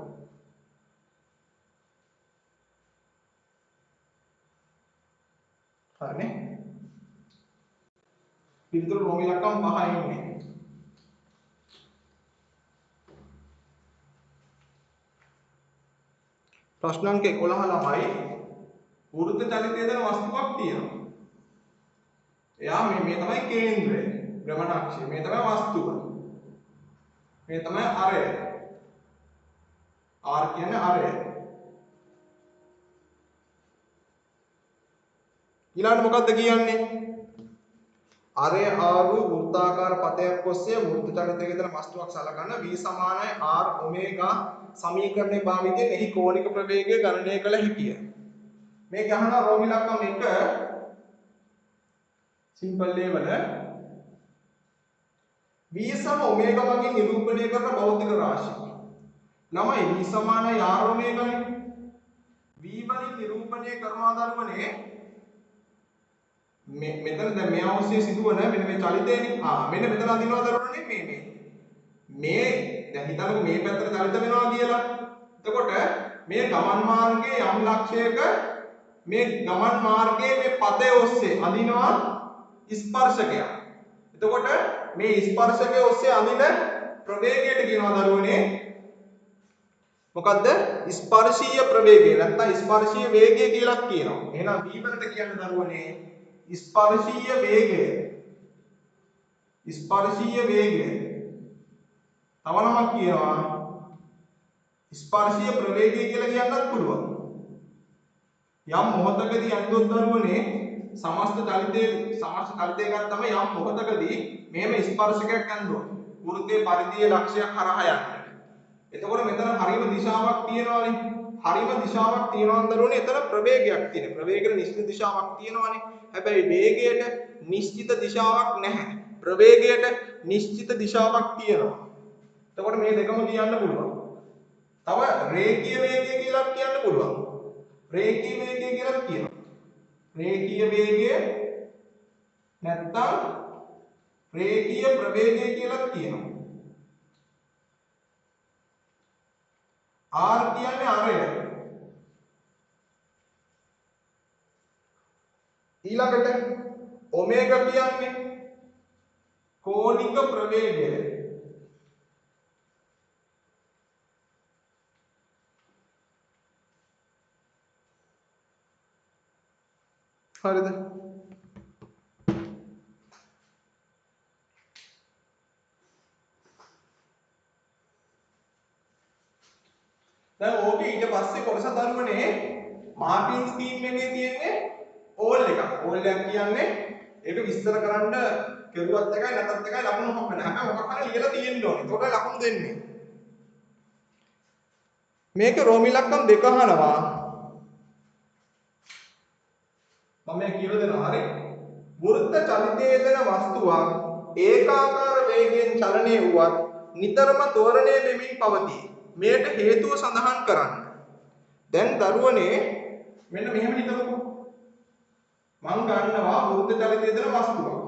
A: හරිනේ. පිළිතුරු රෝම ඉලක්කම් 5 ඉන්නේ. ප්‍රශ්න අංක 11 ළමයි වෘත්ත චලිතයේ දෙන වස්තුවක් තියෙනවා. එයා මේ තමයි කේන්ද්‍රය. භ්‍රමණාක්ෂය. මේ තමයි වස්තුව. මේ තමයි අරය. R කියන්නේ අරය. ඊළඟට මොකද්ද කියන්නේ? අරය R වූ වෘත්තාකාර පතයක් ඔස්සේ වෘත්ත චලිතයක යෙදෙන වස්තුවක් සලකන V සමානයි R ඔමේගා සමීකරණය භාවිතයෙන් එහි කෝණික ප්‍රවේගය ගණනය කළ හැකිය. මේ ගහන රෝම ඉලක්කම් 1 සිම්පල් ලේවල V සම ඔමේගා වගේ නිරූපණය කරන භෞතික රාශිය. ළමයි V සමානයි R ඔමේගානේ. V වලින් නිරූපණය කරනවා දරුවනේ මෙතන දැන් මේ අවශ්‍ය සිදුවන මෙන්න මේ චලිතේනේ. මෙන්න මෙතන අදිනවා දරුවනේ මේ දැන් හිතන්නකෝ මේ පැත්තට චලිත වෙනවා කියලා. එතකොට මේ ගමන් මාර්ගයේ යම් ලක්ෂයක මේ ගමන් මාර්ගයේ මේ පතේ ඔස්සේ අදිනවා ස්පර්ශකයක්. එතකොට මේ ස්පර්ශකයේ ඔස්සේ අදින ප්‍රවේගයට කියනවා දරුවනේ මොකද්ද? ස්පර්ශීය ප්‍රවේගය නැත්නම් ස්පර්ශීය වේගය කියලා කියනවා. එහෙනම් V වලට කියන්නේ දරුවනේ ස්පර්ශීය වේගය. ස්පර්ශීය වේගය. තව නමක් කියනවා ස්පර්ශීය ප්‍රවේගය කියලා කියන්නත් පුළුවන්. යම් මොහොතකදී අන්දොත් දරුවනේ සමස්ත චලිතය ගත්තම යම් මොහොතකදී මේම ස්පර්ශකයක් අන්දොත් වෘත්තයේ පරිධියේ ලක්ෂයක් හරහා යන්නේ. එතකොට මෙතන හරිම දිශාවක් තියෙනවානේ. හරිම දිශාවක් තියෙනවා දරුවනේ එතන ප්‍රවේගයක් තියෙනවා. ප්‍රවේගයට නිශ්චිත දිශාවක් තියෙනවානේ. හැබැයි වේගයට නිශ්චිත දිශාවක් නැහැ. ප්‍රවේගයට නිශ්චිත දිශාවක් තියෙනවා. එතකොට මේ දෙකම කියන්න පුළුවන්. තව රේඛීය වේගය කියලා කියන්න පුළුවන්. රේඛීය වේගය කියලා කියනවා. රේඛීය වේගය නැත්නම් රේඛීය ප්‍රවේගය කියලා කියනවා. R කියන්නේ අරය. ඊළඟට ඔමේගා කියන්නේ කෝණික ප්‍රවේගය. හරිද? දැන් ඕකේ ඊට පස්සේ කොටස දරුවනේ මාර්ටින් ස්කීම් එකේ තියෙන්නේ ඕල් එකක්. ඕල් එකක් කියන්නේ ඒක විස්තර කරන්න කෙරුවත් එකයි නැතත් එකයි ලකුණු හොම්බන. හැබැයි මොකක් හරි ලියලා තියෙන්න ඕනේ. ඒකට ලකුණු දෙන්නේ. මේක රෝම ඉලක්කම් 2 අහනවා. මම කියලා දෙනවා හරි. වෘත්ත චලිතයේ යෙදෙන වස්තුවක් ඒකාකාර වේගයෙන් චලනය වුවත් නිතරම තෝරණය වෙමින් පවතී. මේට හේතුව සඳහන් කරන්න. දැන් දරුවනේ මෙන්න මෙහෙම හිතමුකෝ. මං ගන්නවා වෘත්ත චලිතය දෙන වස්තුවක්.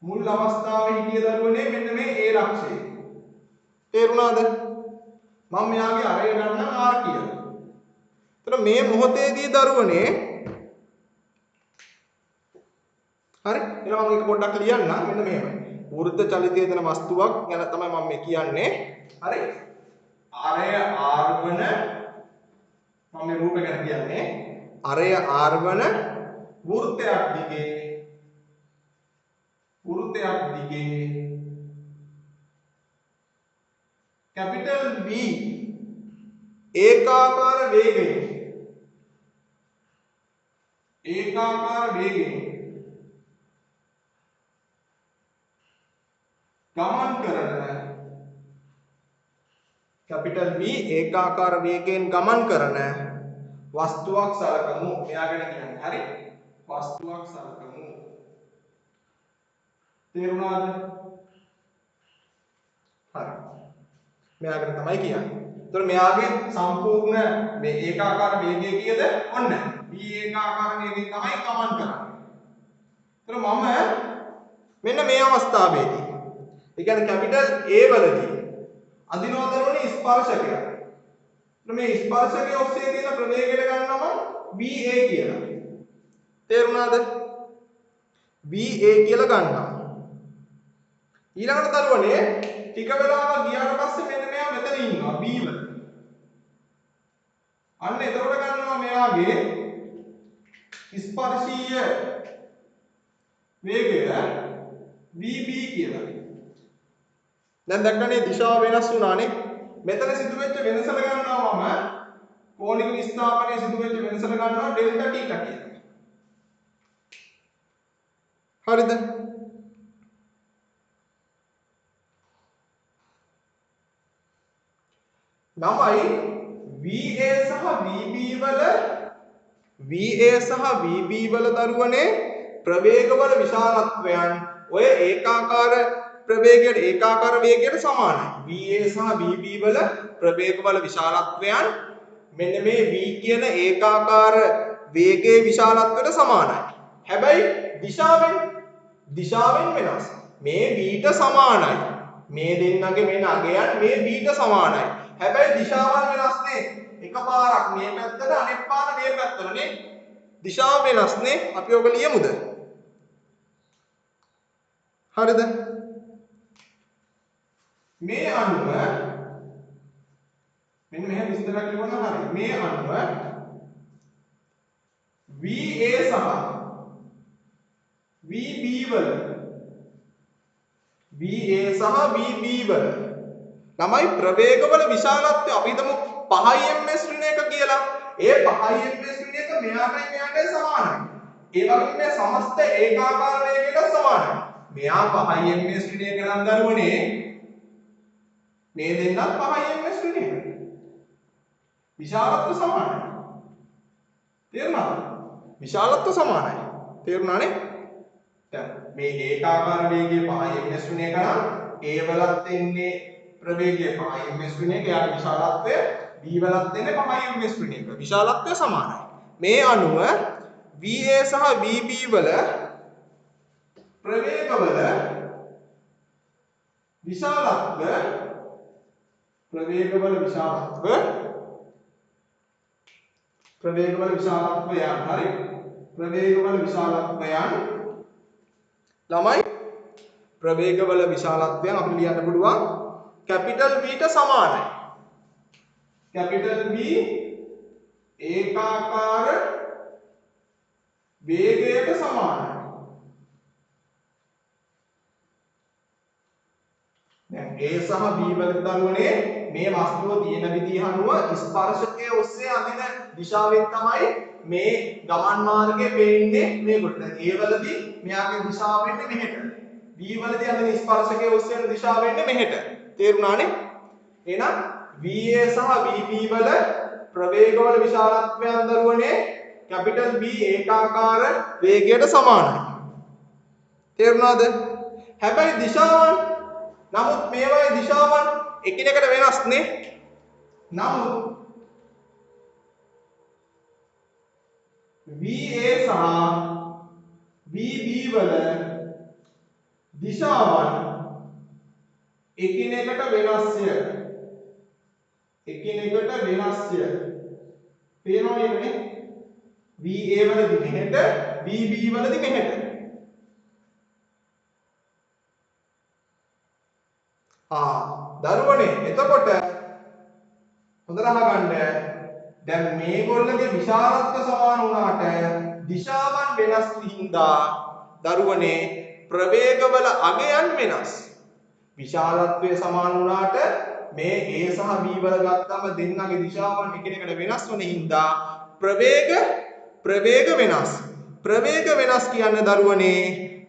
A: මුල් අවස්ථාවේ හිටිය දරුවනේ මෙන්න මේ A ලක්ෂය. තේරුණාද? මම මෙයාගේ අරය ගන්නම් R කියලා. එතන මේ මොහොතේදී දරුවනේ හරි එහෙනම් මම මේක පොඩ්ඩක් ලියන්න මෙන්න මෙහෙමයි. වෘත්ත චලිතය දෙන වස්තුවක් ගැන තමයි මම මේ කියන්නේ. හරි? අරය R වන මම මේ රූපය ගැන කියන්නේ. අරය R වන වෘත්තයක් දිගේ කැපිටල් V ඒකාකාර වේගයෙන් ගමන් කරන කැපිටල් V ඒකාකාර වේගයෙන් ගමන් කරන වස්තුවක් සලකමු. මෙයා ගැන කියන්නේ. හරි? වස්තුවක් සලකමු. තේරුණාද? හරි. මෙයා ගැන තමයි කියන්නේ. එතකොට මෙයාගේ සම්පූර්ණ මේ ඒකාකාර වේගය කීයද? ඔන්න. V ඒකාකාර වේගයෙන් තමයි ගමන් කරන්නේ. එතකොට මම මෙන්න මේ අවස්ථාවේදී ඒ කියන්නේ කැපිටල් A වලදී අඳිනවා දරුවනේ ස්පර්ශකයක්. මේ ස්පර්ශකයේ ඔස්සේ තියෙන ප්‍රවේගයට ගන්නවා VA කියලා. තේරුණාද? VA කියලා ගන්නවා. ඊළඟට දරුවනේ ටික වෙලාවක් ගියාට පස්සේ මෙන්න මෙයා මෙතන ඉන්නවා B වල. අන්න එතකොට ගන්නවා මෙයාගේ ස්පර්ශීය වේගය VB කියලා. දැන් දැක්කනේ දිශාව වෙනස් වුණානේ. මෙතන සිදුවෙච්ච වෙනසට ගන්නවා මම කෝණික විස්ථාපනයේ සිදුවෙච්ච වෙනසට ගන්නවා ඩෙල්ටා තීටා කියලා. හරිද? ළමයි VA සහ VB වල දරුවනේ ප්‍රවේගවල විශාලත්වයන් ඔය ඒකාකාර ප්‍රවේගයට ඒකාකාර වේගයට සමානයි. VA සහ VB වල ප්‍රවේගවල විශාලත්වයන් මෙන්න මේ V කියන ඒකාකාර වේගයේ විශාලත්වයට සමානයි. හැබැයි දිශාවෙන් වෙනස්. මේ Vට සමානයි. මේ දෙන්නගේ මේ නගයන් මේ Vට සමානයි. හැබැයි දිශාවන් වෙනස් නේ. එකපාරක් මේ පැත්තට අනෙක් පාර මේ පැත්තට නේ. දිශාව වෙනස් නේ. අපි ඔක ලියමුද? හරිද? මේ අණුව මෙන්න මෙහෙම විස්තරයක් ලියවන්න හරියි. මේ අණුව VA සහ VB වල ළමයි ප්‍රවේගවල විශාලත්වය අපි හිතමු 5 ms ඍණයක කියලා. ඒ 5 ms ඍණයක මෙයාටයි සමානයි. ඒ වගේම මේ සමස්ත ඒකාකාර වේගයට සමානයි. මෙයා 5 ms ඍණයක නම් දරුවනේ මේ දෙන්නත් 5 ms ඍණයක. විශාලත්ව සමානයි. තේරුණාද? විශාලත්ව සමානයි. තේරුණානේ? දැන් මේ ඒකාකාර වේගයේ 5 ms ඍණයක නම් A වලත් එන්නේ ප්‍රවේගය 5 ms ඍණයක. යාට විශාලත්වය B වලත් එන්නේ 5 ms ඍණයක. විශාලත්වය සමානයි. මේ අණුව VA සහ VB වල ප්‍රවේගවල විශාලත්වය හරි ප්‍රවේගවල විශාලත්වයන් ළමයි ප්‍රවේගවල විශාලත්වයන් අපිට ලියන්න පුළුවන් කැපිටල් V ට සමානයි. කැපිටල් V ඒකාකාර වේගයට සමානයි. දැන් A සහ B වල දරුවනේ මේ වස්තුව තියෙන විදිහ අනුව ස්පර්ශකයේ ඔස්සේ අඳින දිශාවෙන් තමයි මේ ගමන් මාර්ගය පේන්නේ මේකට. දැන් A වලදී මෙයාගේ දිශාව වෙන්නේ මෙහෙට. B වලදී අඳින ස්පර්ශකයේ ඔස්සේ යන දිශාව වෙන්නේ මෙහෙට. තේරුණානේ? එහෙනම් VA සහ VB වල ප්‍රවේගවල විශාලත්වයන් දරුවනේ කැපිටල් B ඒකාකාර වේගයට සමානයි. තේරුණාද? හැබැයි දිශාවන් නමුත් මේවායේ දිශාවන් එකිනෙකට වෙනස් නේ. නමුත් VA සහ VB වල දිශාවන් එකිනෙකට වෙනස්ය. එකිනෙකට වෙනස්ය. පේනවා නේද? VA වලදී මෙහෙට, VB වලදී මෙහෙට. දරුවනේ එතකොට හොඳට අහගන්න. දැන් මේගොල්ලගේ විශාලත්ව සමාන වුණාට දිශාවන් වෙනස් හින්දා දරුවනේ ප්‍රවේගවල අගයන් වෙනස්. විශාලත්වය සමාන වුණාට මේ A සහ B වල ගත්තම දෙන්නගේ දිශාවන් එකිනෙකට වෙනස් වෙන හින්දා ප්‍රවේග වෙනස්. ප්‍රවේග වෙනස් කියන්නේ දරුවනේ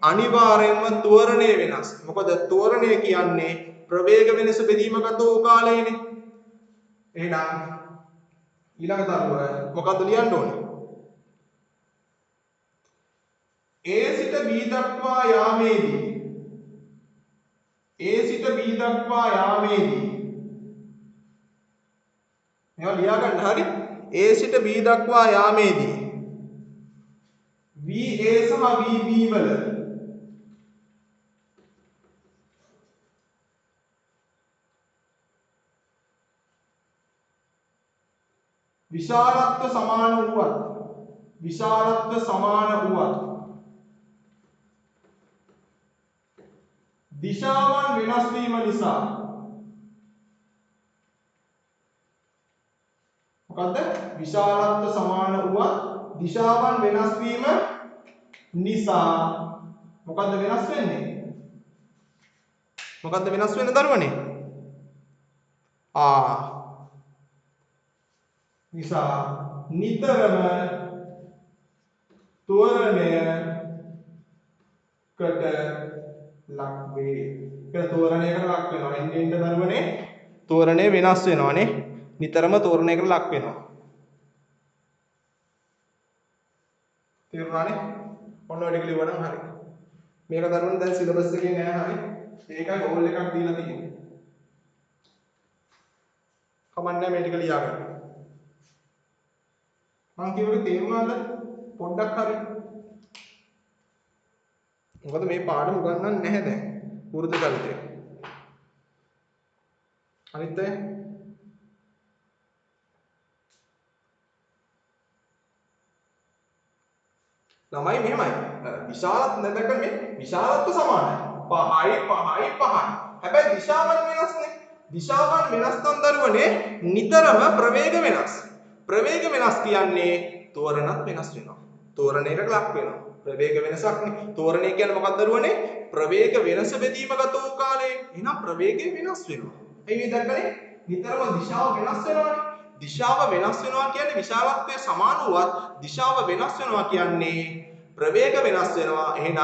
A: අනිවාර්යයෙන්ම ත්වරණය වෙනස්. මොකද ත්වරණය කියන්නේ ප්‍රවේග වෙනස බෙදීමකට වූ කාලයනේ. එහෙනම් ඊළඟ දරුව මොකද්ද ලියන්න ඕනේ? A සිට B දක්වා යාමේදී මේවා ලියා ගන්න හරි. A සිට B දක්වා යාමේදී VA සහ VB වල විශාලත්ව සමාන වුවත් දිශාවන් වෙනස් වීම නිසා මොකද්ද? විශාලත්ව සමාන වුවත් දිශාවන් වෙනස් වීම නිසා මොකද්ද වෙනස් වෙන්නේ? මොකද්ද වෙනස් වෙන්නේ දරුවනේ? නිසා නිතරම ත්වරණයකට ලක් වේ. ඒක ත්වරණයකට ලක් වෙනවා. එන්න දරුවනේ ත්වරණය වෙනස් වෙනවානේ. නිතරම ත්වරණයකට ලක් වෙනවා. තේරුණානේ? ඔන්න ඔය ටික ලියවනම් හරි. මේක දරුවනේ දැන් සිලබස් එකේ නෑ හරි. ඒකයි ඕල් එකක් දීලා තියෙන්නේ. කමන්නේ මේ ටික ලියාගන්න. මං කියවලු තේරුණාද? පොඩ්ඩක් හරි. මොකද මේ පාඩම උගන්වන්නේ නැහැ දැන්. වෘත්ති චරිතය. අනිත් අය ළමයි මෙහෙමයි. විශාලත් නැදක මේ විශාලත්ව සමානයි. 5යි 5යි 5යි. හැබැයි දිශාවන් වෙනස්නේ. දිශාවන් වෙනස් නම් දරුවනේ නිතරම ප්‍රවේග වෙනස්. ප්‍රවේග වෙනස් කියන්නේ ත්වරණත් වෙනස් වෙනවා. ත්වරණයකට ලක් වෙනවා. ප්‍රවේග වෙනසක්නේ. ත්වරණය කියන්නේ මොකක්ද දරුවනේ? ප්‍රවේග වෙනස බෙදීමගත වූ කාලයේ. එහෙනම් ප්‍රවේගය වෙනස් වෙනවා. එයි මේ දැක්කනේ? නිතරම දිශාව වෙනස් වෙනවානේ. දිශාව වෙනස් වෙනවා කියන්නේ විශාලත්වයේ සමාන වුවත් දිශාව වෙනස් වෙනවා කියන්නේ ප්‍රවේග වෙනස් වෙනවා. එහෙනම්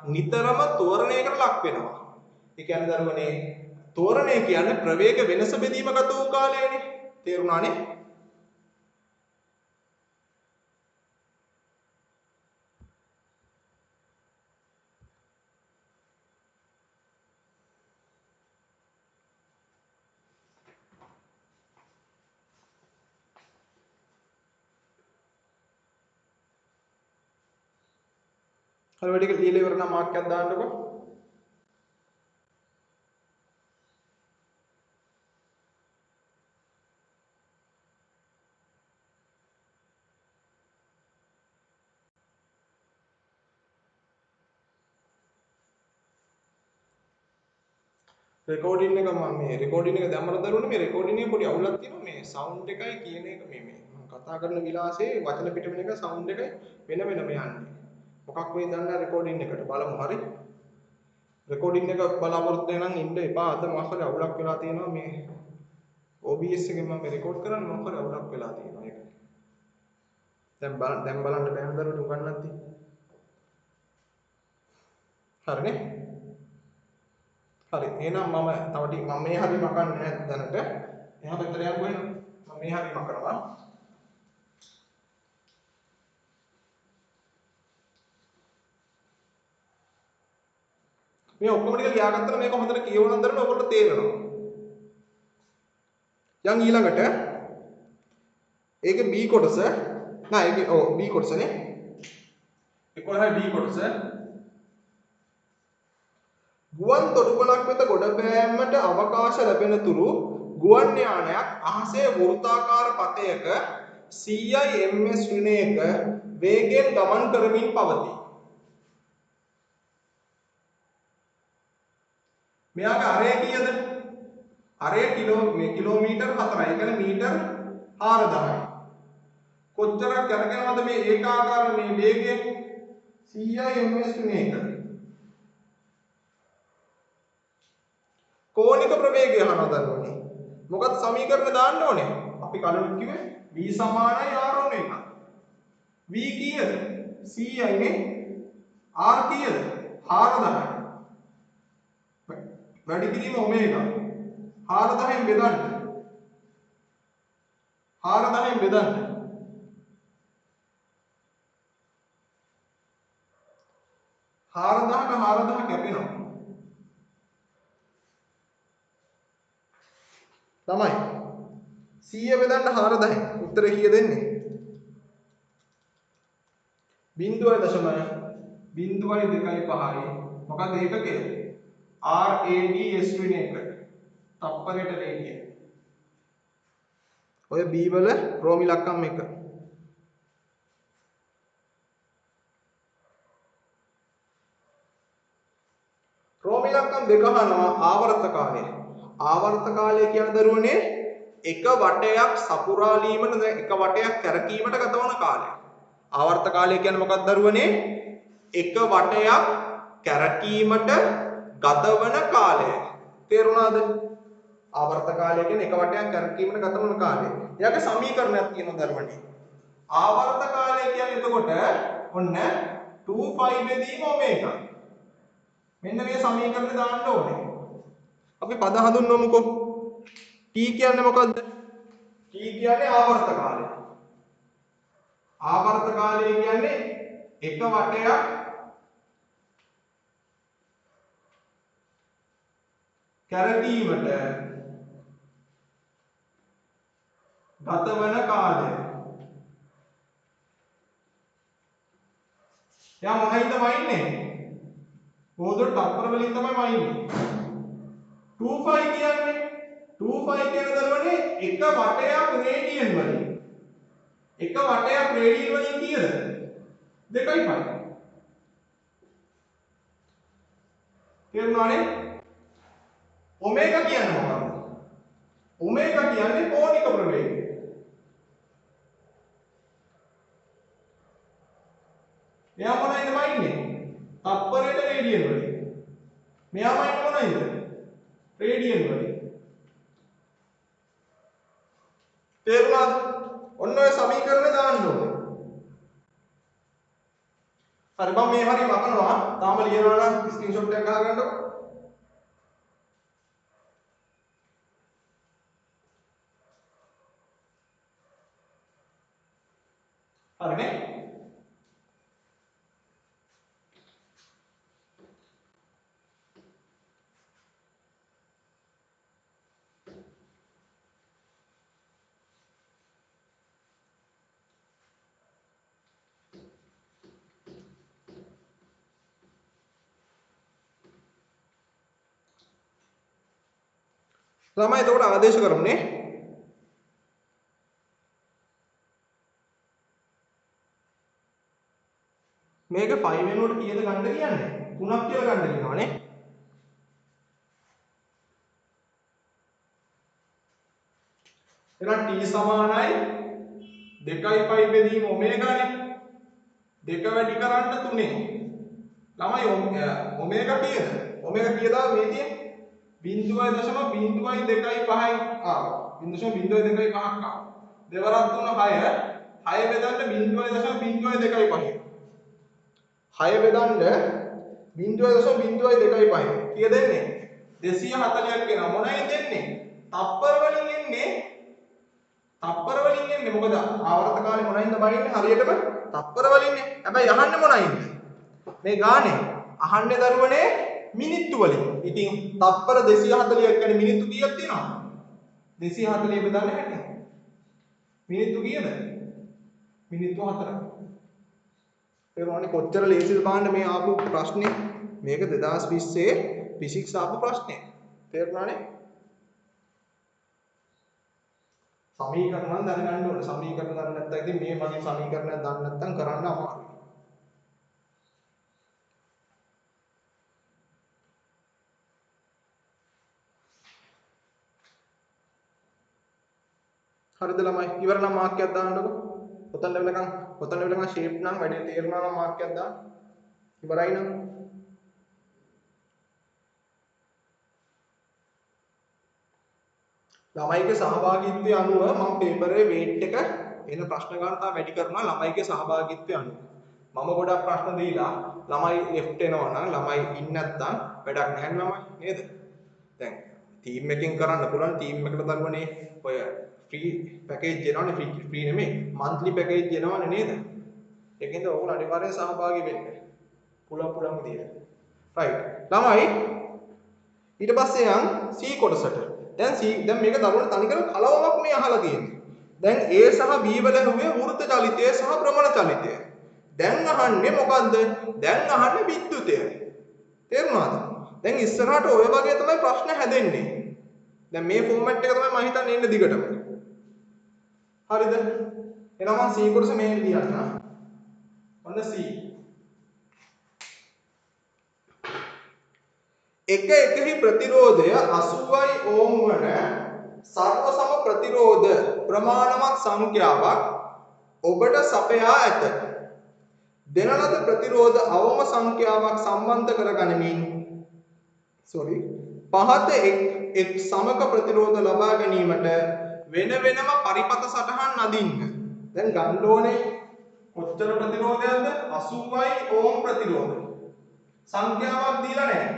A: නිතරම ත්වරණයකට ලක් වෙනවා. ඒ කියන්නේ දරුවනේ ත්වරණය කියන්නේ ප්‍රවේග වෙනස බෙදීමගත වූ කාලයනේ. තේරුණානේ? හරි වැඩි ටික ලියලා ඉවර නම් මාක්කයක් දාන්නකො. රෙකෝඩින් එක මම මේ රෙකෝඩින් එක දැම්මම දරුවනේ මේ රෙකෝඩින් එකේ පොඩි අවුලක් තියෙනවා මේ සවුන්ඩ් එකයි කියන එක මේ මම කතා කරන විලාසයේ වචන පිට වෙන එක සවුන්ඩ් එකයි වෙන වෙනම යන්නේ. මොකක් වෙයිද දන්නා රෙකෝඩින් එකට බලමු හරි. රෙකෝඩින් එක බලාපොරොත්තු වෙනනම් ඉන්න එපා. අද මොකක් හරි අවුලක් වෙලා තියෙනවා මේ OBS එකෙන් මම රෙකෝඩ් කරන්නේ මොකක් හරි අවුලක් වෙලා තියෙනවා ඒක. දැන් බලන්න බෑන දරුවනේ උගන්නද්දි. හරිනේ? හරි එහෙනම් මම තව ටික මම මේ හරි මකන්නේ නැහැ දැනට. එහා පැත්තට යන්න කොහෙද? මම මේ හරි මකනවා. මේ ඔක්කොම ටික ලියාගත්තම මේක හොඳට කියවන දරන ඔයගොල්ලෝ තේරෙනවා. යන් ඊළඟට ඒකේ B කොටස නෑ ඒකේ B කොටසනේ 11 B කොටස. ගුවන් තොටුපළක් වෙත ගොඩ බෑමට අවකාශ ලැබෙන තුරු ගුවන් යානයක් අහසේ වෘත්තාකාර පතයක 100 ms ඍණයක වේගයෙන් ගමන් කරමින් පවතී. මෙයාගේ අරය කීයද? අරය කිලෝමීටර් 4යි. ඒ කියන්නේ මීටර් 4000යි. කොච්චරක් කරගෙනවද මේ ඒකාකාර මේ වේගය? 100 ms ඍණයක. කෝණික ප්‍රවේගය අහනවා දන්නවනේ. මොකද සමීකරණ දාන්න ඕනේ. අපි කලින් කිව්වේ v සමානයි r ඔන්න එක. v කීයද? 100යි නේ. r කීයද? 4000යි. වැඩි කිරීම ඔමේගා. 4000න් බෙදන්න. 4000න් බෙදන්න. 4000ට 4000 කැපෙනවා. තමයි 100 බෙදන්න 4000න් උත්තරේ කීයද එන්නේ? 0.0.25යි. මොකක්ද ඒකකය? RADS ඍණ එක. තප්පරයට රේඩිය. ඔය B වල රෝමි ලක්කම් එක. රෝමි ලක්කම් දෙක අහනවා ආවර්ත කාලය. ආවර්ත කාලය කියන දරුවනේ එක වටයක් සපුරාලීමට එක වටයක් කැරකීමට ගතවන කාලය. ආවර්ත කාලය කියන්නේ මොකක්ද දරුවනේ? එක වටයක් කැරකීමට ගතවන කාලය. තේරුණාද? ආවර්ත කාලය කියන්නේ එක වටයක් කැරකීමට ගතවන කාලය. එයාගේ සමීකරණයක් තියෙනවා දරුවනේ. ආවර්ත කාලය කියන්නේ එතකොට ඔන්න 2π බෙදීම ඔමේගා. මෙන්න මේ සමීකරණය දාන්න ඕනේ. අපි පද හඳුන්වමුකෝ. t කියන්නේ මොකද්ද? t කියන්නේ ආවර්ත කාලය. ආවර්ත කාලය කියන්නේ එක වටයක් කැරකීමට ගතවන කාලය. එයා මොනයිද වයින්නේ? පොදුට තත්පර වලින් තමයි වයින්නේ. 2π කියන්නේ 2π කියන දරුවනේ එක වටයක් රේඩියන් වලින්. එක වටයක් රේඩියන් වලින් කීයද? 2π. තේරුණානේ? ඔමේගා කියන්නේ මොකක්ද? ඔමේගා කියන්නේ කෝණික ප්‍රවේගය. එයා මොනයිද වයින්නේ? තප්පරයට රේඩියන් වලින්. මෙයා වයින්නේ මොනයිද? රේඩියන් වලින්. තේරුණාද? ඔන්න ඔය සමීකරණය දාන්න ඕනේ. හරි මම මේ හරිය මකනවා. තාම ලියනවා නම් ස්ක්‍රීන්ෂොට් එකක් ගහගන්නකො. හරිනේ? ළමයි එතකොට ආදේශ කරමුනේ. මේක 5 වෙනුවට කීයද ගන්න කියන්නේ? 3ක් කියලා ගන්න කියනවානේ. එහෙනම් t සමානයි 2π බෙදීම ඔමේගානේ. 2 වැඩි කරන්න 3. ළමයි ඔමේගා කීයද? ඔමේගා කීයද මේ තියෙන්නේ? 0.02.5න් ආවා. 0.02.5ක් ආවා. දෙවරක් 3 6. 6 බෙදන්න 0.02.5. 6 බෙදන්න 0.02.5. කීයද එන්නේ? 240ක් එනවා. මොනයි දෙන්නේ? තප්පර වලින් එන්නේ. තප්පර වලින් එන්නේ. මොකද ආවර්ත කාලේ මොනයින්ද බයින්නේ? හරියටම තප්පර වලින්නේ. හැබැයි අහන්නේ මොනයින්ද? මේ ගානේ අහන්නේ දරුවනේ මිනිත්තු වලින්. ඉතින් තප්පර 240ක් කියන්නේ මිනිත්තු කීයක් තියෙනවද? 240 බෙදන්න හැටි. මිනිත්තු කීයද? මිනිත්තු 4ක්. තේරුණානේ කොච්චර ලේසිද බලන්න මේ ආපු ප්‍රශ්නේ. මේක 2020 ෆිසික්ස් ආපු ප්‍රශ්නේ. තේරුණානේ? සමීකරණ දැනගන්න ඕනේ. සමීකරණ දන්නේ නැත්නම් ඉතින් මේ වගේ සමීකරණයක් දන්නේ නැත්නම් කරන්න අමාරුයි. හරිද ළමයි? ඉවර නම් මාක් එකක් දාන්නකො. ඔතන වෙනකන් ෂේප් නම් වැඩි තේරුණා නම් මාක් එකක් දාන්න. ඉවරයි නම්. ළමයිගේ සහභාගීත්වය අනුව මම පේපරේ වේට් එක එන ප්‍රශ්න ගණන් වැඩි කරනවා ළමයිගේ සහභාගීත්වය අනුව. මම ගොඩක් ප්‍රශ්න දීලා ළමයි ලෙෆ්ට් එනවා නම් ළමයි ඉන්නේ නැත්නම් වැඩක් නැහැ ළමයි නේද? දැන් ටීම් එකකින් කරන්න පුළුවන් ටීම් එකට දරුවනේ ඔය ෆ්‍රී පැකේජ් එනවනේ ෆ්‍රී නෙමෙයි මන්ත්ලි පැකේජ් එනවනේ නේද? ඒකෙන්ද ඕගොල්ලෝ අනිවාර්යෙන් සහභාගී වෙන්න. පුළුවන් විදියට. රයිට්. ළමයි ඊට පස්සේ යන් C කොටසට. දැන් මේක දරුවන්ට තනිකර කලවමක් මේ අහලා තියෙන්නේ. දැන් A සහ B වල නුවේ වෘත්ත චලිතය සහ භ්‍රමණ චලිතය. දැන් අහන්නේ මොකද්ද? දැන් අහන්නේ විද්‍යුතය. තේරුණාද? දැන් ඉස්සරහට ඔය වගේ තමයි ප්‍රශ්න හැදෙන්නේ. දැන් මේ ෆෝමැට් එක තමයි මම හිතන්නේ එන්නේ දිගටම. හරිද? එහෙනම් මම C කොටස මේ ලියන්න. ඔන්න C. එකෙහි ප්‍රතිරෝධය 80යි ඕම් වන සර්ව සම ප්‍රතිරෝධ ප්‍රමාණවත් සංඛ්‍යාවක් ඔබට සපයා ඇත. දෙන ලද ප්‍රතිරෝධ අවම සංඛ්‍යාවක් සම්බන්ධ කර ගනිමින් පහත එක් සමක ප්‍රතිරෝධ ලබා ගැනීමට වෙන වෙනම පරිපථ සටහන් අදින්න. දැන් ගන්න ඕනේ කොච්චර ප්‍රතිරෝධයක්ද? 80යි ඕම් ප්‍රතිරෝධ. සංඛ්‍යාවක් දීලා නැහැ.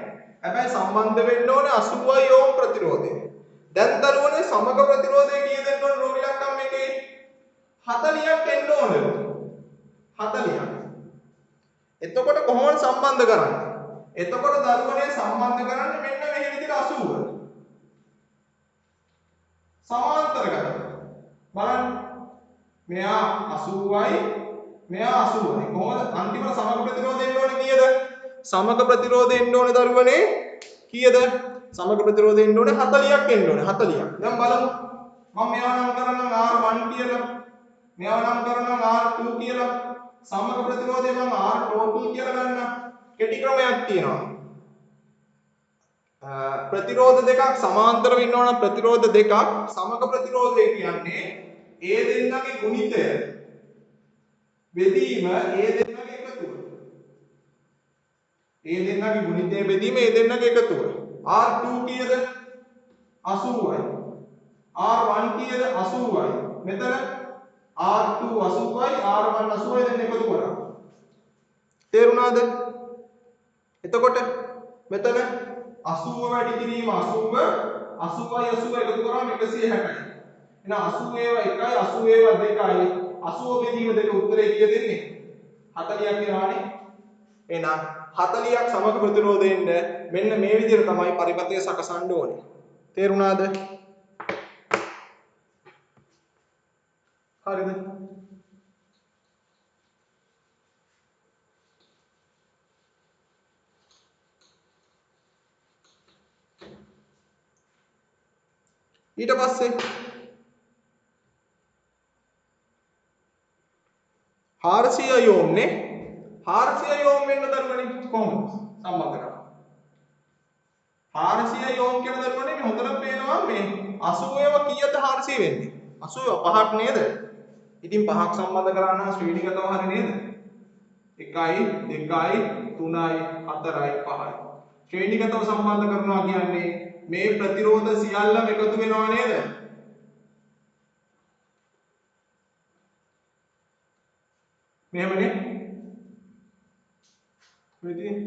A: හැබැයි සම්බන්ධ වෙන්න ඕනේ 80යි ඕම් ප්‍රතිරෝධය. දැන් දරුවනේ සමක ප්‍රතිරෝධය කීයද දෙන්න ඕනේ රෝගී ලක්කම් එකේ? 40ක් එන්න ඕනේ. 40ක්. එතකොට කොහොමද සම්බන්ධ කරන්නේ? එතකොට දරුවනේ සම්බන්ධ කරන්නේ මෙන්න මේ විදිහට 80. සමාන්තර කරගන්න. බලන්න. මෙයා 80යි මෙයා 80යි. කොහොමද අන්තිමට සමක ප්‍රතිරෝධය එන්න ඕනේ කීයද? සමක ප්‍රතිරෝධය එන්න ඕනේ දරුවනේ කීයද? සමක ප්‍රතිරෝධය එන්න ඕනේ 40ක් එන්න ඕනේ 40ක්. දැන් බලමු. මම මෙයා නම් කරනම් R1 කියලා. මෙයා නම් කරනම් R2 කියලා. සමක ප්‍රතිරෝධය මම R total කියලා ගන්නම්. කෙටි ක්‍රමයක් තියෙනවා. ප්‍රතිරෝධ දෙකක් සමාන්තරව ඉන්නවා නම් ප්‍රතිරෝධ දෙකක් සමක ප්‍රතිරෝධය කියන්නේ ඒ දෙන්නගේ ගුණිතය බෙදීම ඒ දෙන්නගේ එකතුව. ඒ දෙන්නගේ ගුණිතය බෙදීම ඒ දෙන්නගේ එකතුව. R2 කීයද? 80යි. R1 කීයද? 80යි. මෙතන R2 80යි R1 80යි දෙන්න එකතු කරා. තේරුණාද? එතකොට මෙතන 80 වැඩි කිරීම 80 80යි 80 එකතු කරාම 160යි. එහෙනම් 80 ඒවා 1යි 80 ඒවා 2යි 80 බෙදීම දෙක උත්තරේ කීයද දෙන්නේ? 40ක් එනවානේ. එහෙනම් 40ක් සමග ප්‍රතිරෝධයෙන් මෙන්න මේ විදිහට තමයි පරිපථය සකසන්න ඕනේ. තේරුණාද? හරිද? ඊට පස්සේ 400 යෝම්නේ 400 යෝම් වෙන්න දරුවනේ කොහොමද සම්බන්ධ කරන්නේ? 400 යෝම් කියන දරුවනේ මේ හොඳට පේනවා මේ 80ව කීයද 400 වෙන්නේ? 80 පහක් නේද? ඉතින් පහක් සම්බන්ධ කරා නම් ශ්‍රේණිගතව හරිය නේද? 1යි 2යි 3යි 4යි 5යි. ශ්‍රේණිගතව සම්බන්ධ කරනවා කියන්නේ මේ ප්‍රතිරෝධ සියල්ලම එකතු වෙනවා නේද? මෙහෙමනේ. ඉතින්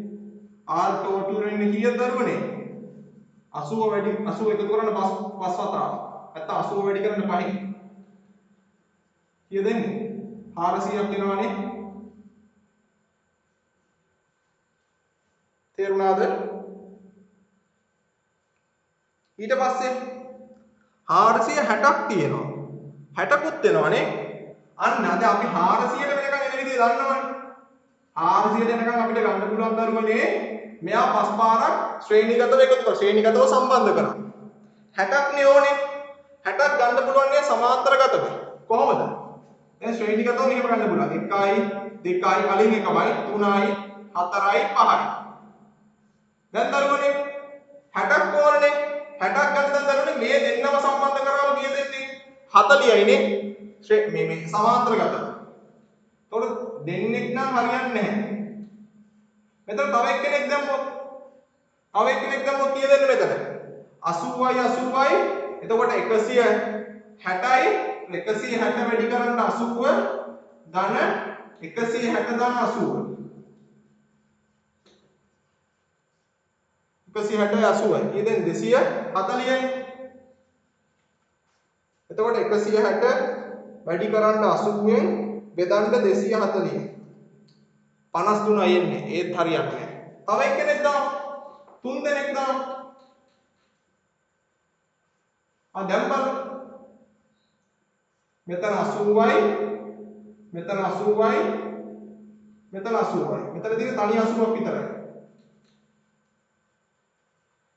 A: R total වෙන්නේ කීයද දරුවනේ? 80 වැඩි 80 එකතු කරන්න 5 වතාවක්. නැත්නම් 80 වැඩි කරන්න 5යි. කීයද එන්නේ? 400ක් එනවනේ. තේරුණාද? ඊට පස්සේ 460ක් තියෙනවා. 60කුත් එනවනේ. අන්න අද අපි 400ට වෙනකන් එන විදිය දන්නවනේ. 400 එනකන් අපිට ගන්න පුළුවන් දරුවනේ මෙයා පස් පාරක් ශ්‍රේණිගතව එකතු කරලා ශ්‍රේණිගතව සම්බන්ධ කරා 60ක් නේ ඕනේ 60ක් ගන්න පුළුවන් නේ සමාන්තරගතව කොහොමද දැන් ශ්‍රේණිගතව මෙහෙම ගන්න පුළුවන් 1යි 2යි කලින් 1යි 3යි 4යි 5යි දැන් දරුවනේ 60ක් ඕනනේ 60ක් ගන්න දැන් දරුවනේ මේ දෙන්නම සම්බන්ධ කරාම කීයද එන්නේ 40යි නේ මේ සමාන්තරගතව එතකොට දෙන්නෙක් නම් හරියන්නේ නැහැ මෙතන තව එක්කෙනෙක් දැම්මොත් තව එක්කෙනෙක් දැම්මොත් කීයද එන්නේ මෙතන 80යි 80යි එතකොට 160යි 160 වැඩි කරන්න 80 ධන 160 ධන 80 160යි 80යි කීයද 240යි එතකොට 160 වැඩි කරන්න 80ෙන් බෙදන්න 240 53යි එන්නේ ඒත් හරියන්නේ නැහැ තව එක්කෙනෙක් දාමු තුන් දෙනෙක් දාමු දැන් බලමු මෙතන 80යි මෙතන 80යි මෙතන 80යි මෙතන තියෙන තනි 80ක් විතරයි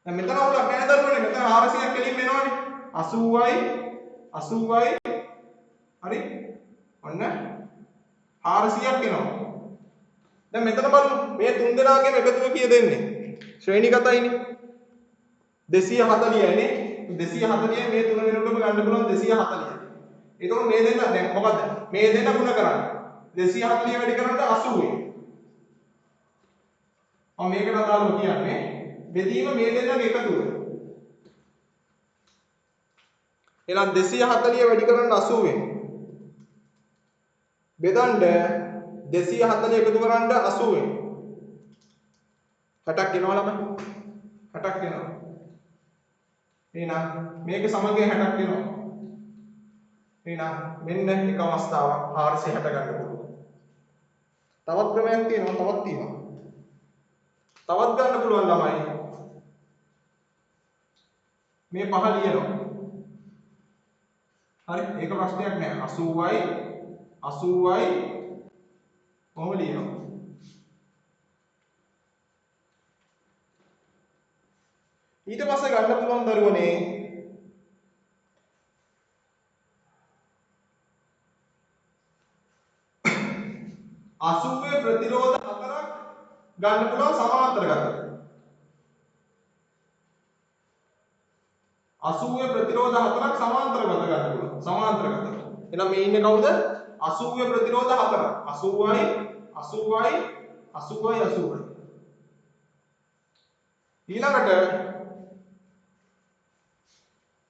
A: දැන් මෙතන අවුලක් නැහැ දරුවනේ මෙතන 400ක් කෙලින්ම එනවනේ 80යි 80යි හරි ඔන්න 400ක් එනවා දැන් මෙතන බලමු මේ තුන් දෙනාගේම එකතුව කීයද එන්නේ ශ්‍රේණිගතයිනේ 240යි නේ 240යි මේ තුන වෙනුවටම ගන්න පුළුවන් 240යි ඒකෝ මේ දෙන්න දැන් මොකද්ද මේ දෙන්න ගුණ කරන්නේ 240 වැඩි කරන්න 80යි මම මේකට අදාළව කියන්නේ බෙදීම මේ දෙන්නගේ එකතුව එහෙනම් 240 වැඩි කරන්න 80ෙන් බෙදන්න 240 එකතු කරන්න 80ෙන් 60ක් එනවා ළමයි 60ක් එනවා එහෙනම් මේකේ සමගය 60ක් එනවා එහෙනම් මෙන්න එක අවස්ථාවක් 460 ගන්න පුළුවන් තවත් ක්‍රමයක් තියෙනවා තවත් ගන්න පුළුවන් ළමයි මේ පහ ලියනවා හරි ඒක ප්‍රශ්නයක් නෑ 80යි 80යි කොහොම ලියනවා ඊට පස්සේ ගන්න පුළුවන් දරුවනේ 80 ප්‍රතිරෝධ 4ක් ගන්න පුළුවන් සමාන්තරගත 80 ප්‍රතිරෝධ 4ක් සමාන්තරගත ගන්න පුළුවන් සමාන්තරගත එහෙනම් මේ ඉන්නේ කවුද 80 ප්‍රතිරෝධ 4 80යි 80යි 80යි 80යි ඊළඟට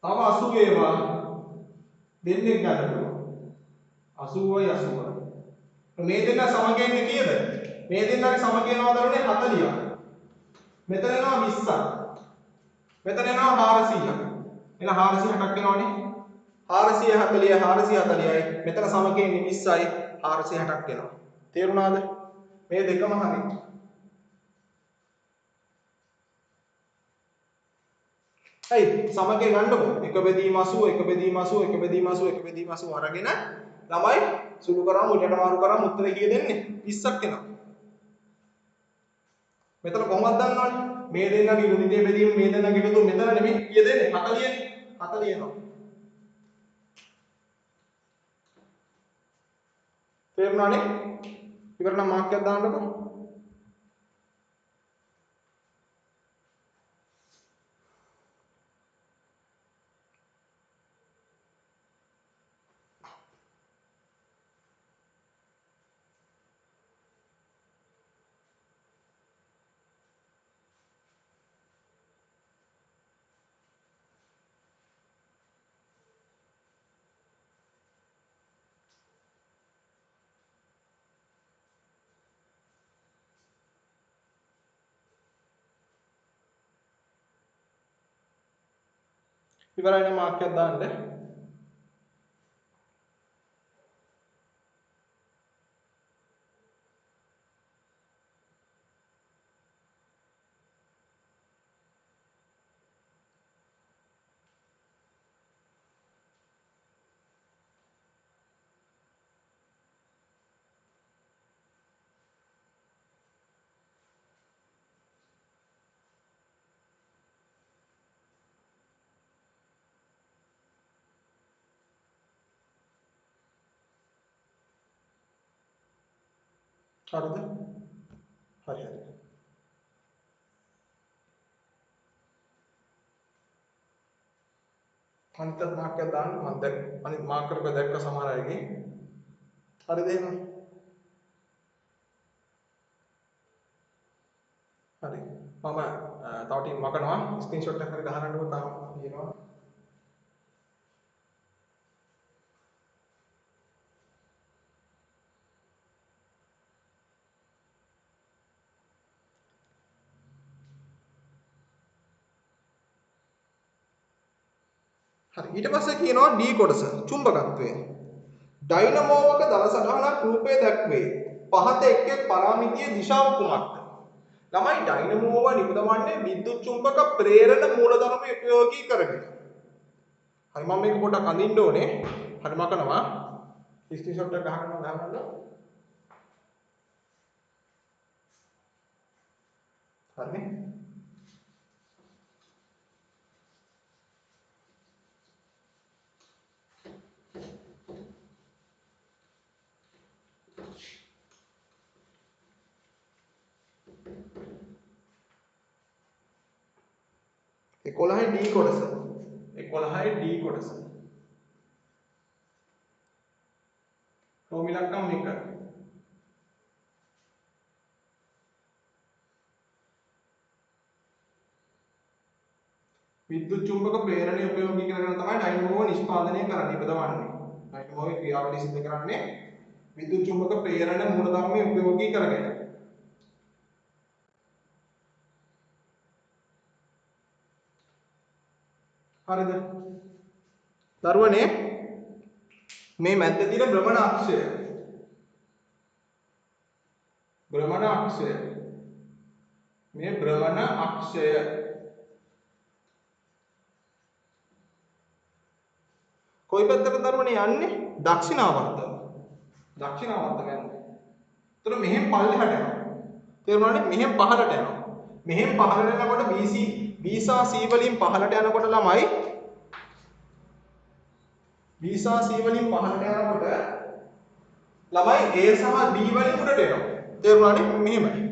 A: තව 80 ඒවා දෙන්නෙක් ගන්න පුළුවන් 80යි 80යි මේ දෙන්න සමග ඉන්නේ කීයද මේ දෙන්නගේ සමග යනවා දරුවනේ 40ක් මෙතන එනවා 20ක් මෙතන එනවා 400ක් එහෙනම් 460ක් එනවනේ 440 440යි මෙතන සමග ඉන්නේ 20යි 460ක් එනවා තේරුණාද මේ දෙකම හරි හයි සමගය ගන්නකො එක බෙදීම 80 එක බෙදීම 80 එක බෙදීම 80 එක බෙදීම 80 අරගෙන ළමයි සුළු කරාම උඩට මාරු කරාම උත්තරේ කීයද එන්නේ 20ක් එනවා මෙතන කොහොමද දන්නවනේ මේ දෙන්නගේ ගුණිතය බෙදීම මේ දෙන්නගේ එකතු මෙතන නෙමෙයි කීයද එන්නේ 40නේ 40 එනවා තේරුණානේ ඉවර නම් මාක් එකක් දාන්නකො ඉවරයි නම් මාක් එකක් දාන්න හරිද? හරි හරි. අනිත් මාක් එකක් දාන්න මම දැන් අනිත් මාකර් එක දැක්ක සමහර අයගේ. හරිද එහෙනම්? හරි. මම තව ටික මකනවා ස්ක්‍රීන්ෂොට් එකක් හරි ගහන්නකො තාම කියනවා. හරි. ඊට පස්සේ කියනවා D කොටස චුම්බකත්වය. ඩයිනමෝවක දල සටහනක් රූපයේ දැක්වේ. පහත එක් එක් පරාමිතියේ දිශාව කුමක්ද? ළමයි ඩයිනමෝව නිපදවන්නේ විද්‍යුත් චුම්බක ප්‍රේරණ මූලධර්ම උපයෝගී කරගෙන. හරි මම මේක පොඩ්ඩක් අඳින්න ඕනේ. හරි මකනවා. ස්ක්‍රීන්ෂොට් එක ගහන්න. හරිනේ. ඒ 11 D කොටස. ඒ 11 D කොටස. රෝම ඉලක්කම් 1. විද්‍යුත් චුම්බක ප්‍රේරණය උපයෝගී කරගෙන තමයි ඩයිනමෝව නිෂ්පාදනය කරන්නේ ඉපදවන්නේ. ඩයිනමෝවේ ක්‍රියාවලිය සිදු කරන්නේ විද්‍යුත් චුම්බක ප්‍රේරණ මූලධර්මයේ උපයෝගී කරගෙන. හරිද? දරුවනේ මේ මැද්දේ තියෙන භ්‍රමණ අක්ෂය. භ්‍රමණ අක්ෂය. මේ භ්‍රමණ අක්ෂය කොයි පැත්තට දරුවනේ යන්නේ? දක්ෂිණාවර්ත. දක්ෂිණාවර්ත යන්නේ. එතකොට මෙහෙන් පල්ලෙහාට යනවා. තේරුණානේ? මෙහෙන් පහළට යනවා. මෙහෙන් පහළට යනකොට BC B සහ C වලින් පහළට යනකොට ළමයි B සහ C වලින් පහළට යනකොට ළමයි A සහ D වලින් උඩට එනවා. තේරුණානේ? මෙහෙමයි.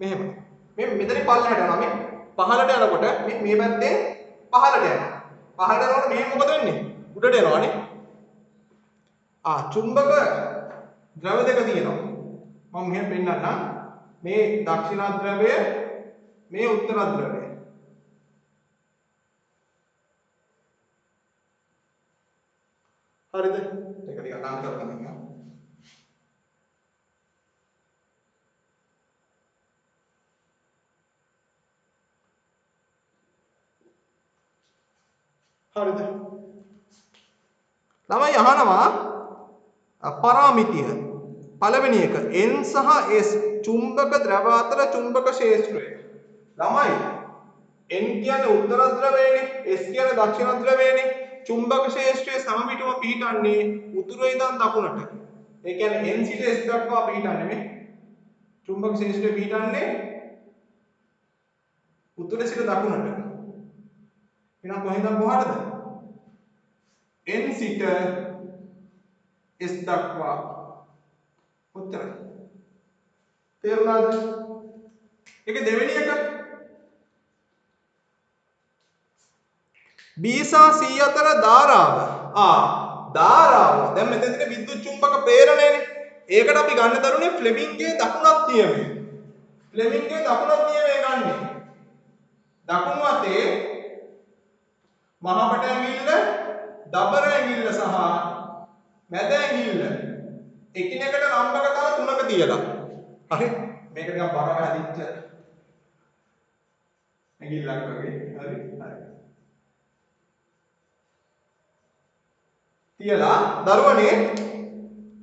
A: මෙහෙමයි. මේ මෙතනින් පල්ලෙහාට යනවා. මේ පහළට යනකොට මේ පැත්තෙන් පහළට යනවා. පහළට යනකොට මෙහෙන් මොකද වෙන්නේ? උඩට එනවානේ. චුම්බක ද්‍රව දෙක තියෙනවා. මම මෙහෙම පෙන්නන්නම්. මේ දක්ෂිණ ද්‍රවය, මේ උත්තර ද්‍රවය. හරිද? ඒක ටිකක් ලං කරගන්න ඉන්නවා. හරිද? ළමයි අහනවා පරාමිතිය. පළවෙනි එක N සහ S චුම්බක ද්‍රව අතර චුම්බක ක්ෂේත්‍රය. ළමයි N කියන්නේ උත්තර ද්‍රවයනේ, S කියන්නේ දක්ෂිණ ද්‍රවයනේ. චුම්බක ක්ෂේත්‍රයේ සමමිතිව පිහිටන්නේ උතුරේ ඉඳන් දකුණට. ඒ කියන්නේ N සිට S දක්වා පිහිටන්නේ මේ. චුම්බක ක්ෂේත්‍රයේ පිහිටන්නේ උතුරේ සිට දකුණට. එහෙනම් කොහෙන්ද කොහාටද? N සිට S දක්වා. උත්තරයි. තේරුණාද? ඒක දෙවෙනි එක. B සහ C අතර ධාරාව. ධාරාව. දැන් මෙතනදී විද්‍යුත් චුම්බක ප්‍රේරණයනේ. ඒකට අපි ගන්න දරුනේ ෆ්ලෙමින්ගේ දකුණත් නියමය. ෆ්ලෙමින්ගේ දකුණත් නියමය ගන්නෙ. දකුණු අතේ මහපට ඇඟිල්ල, දබර ඇඟිල්ල සහ මැද ඇඟිල්ල එකිනෙකට ලම්බක තල තුනක තියලා. හරි? මේක නිකන් බර හැදිච්ච ඇඟිල්ලක් වගේ. හරි? තියලා දරුවනේ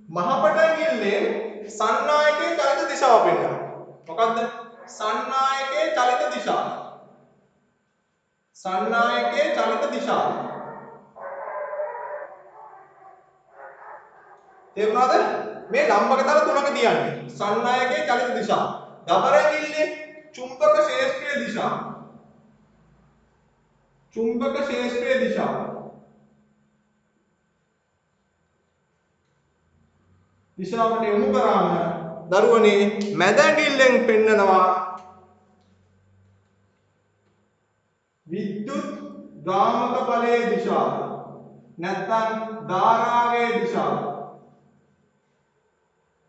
A: මහපට ඇඟිල්ලෙන් සන්නායකයේ චලිත දිශාව පෙන්වනවා. මොකද්ද? සන්නායකයේ චලිත දිශාව. සන්නායකයේ චලිත දිශාව. තේරුණාද? මේ ලම්බක තල තුනක තියන්නේ. සන්නායකයේ චලිත දිශාව. දබර ඇඟිල්ලේ චුම්බක ක්ෂේත්‍රයේ දිශාව. චුම්බක ක්ෂේත්‍රයේ දිශාව. දිශාවට යොමු කරාම දරුවනේ මැද ඇඟිල්ලෙන් පෙන්නනවා විද්‍යුත් ගාමක බලයේ දිශාව නැත්නම් ධාරාවේ දිශාව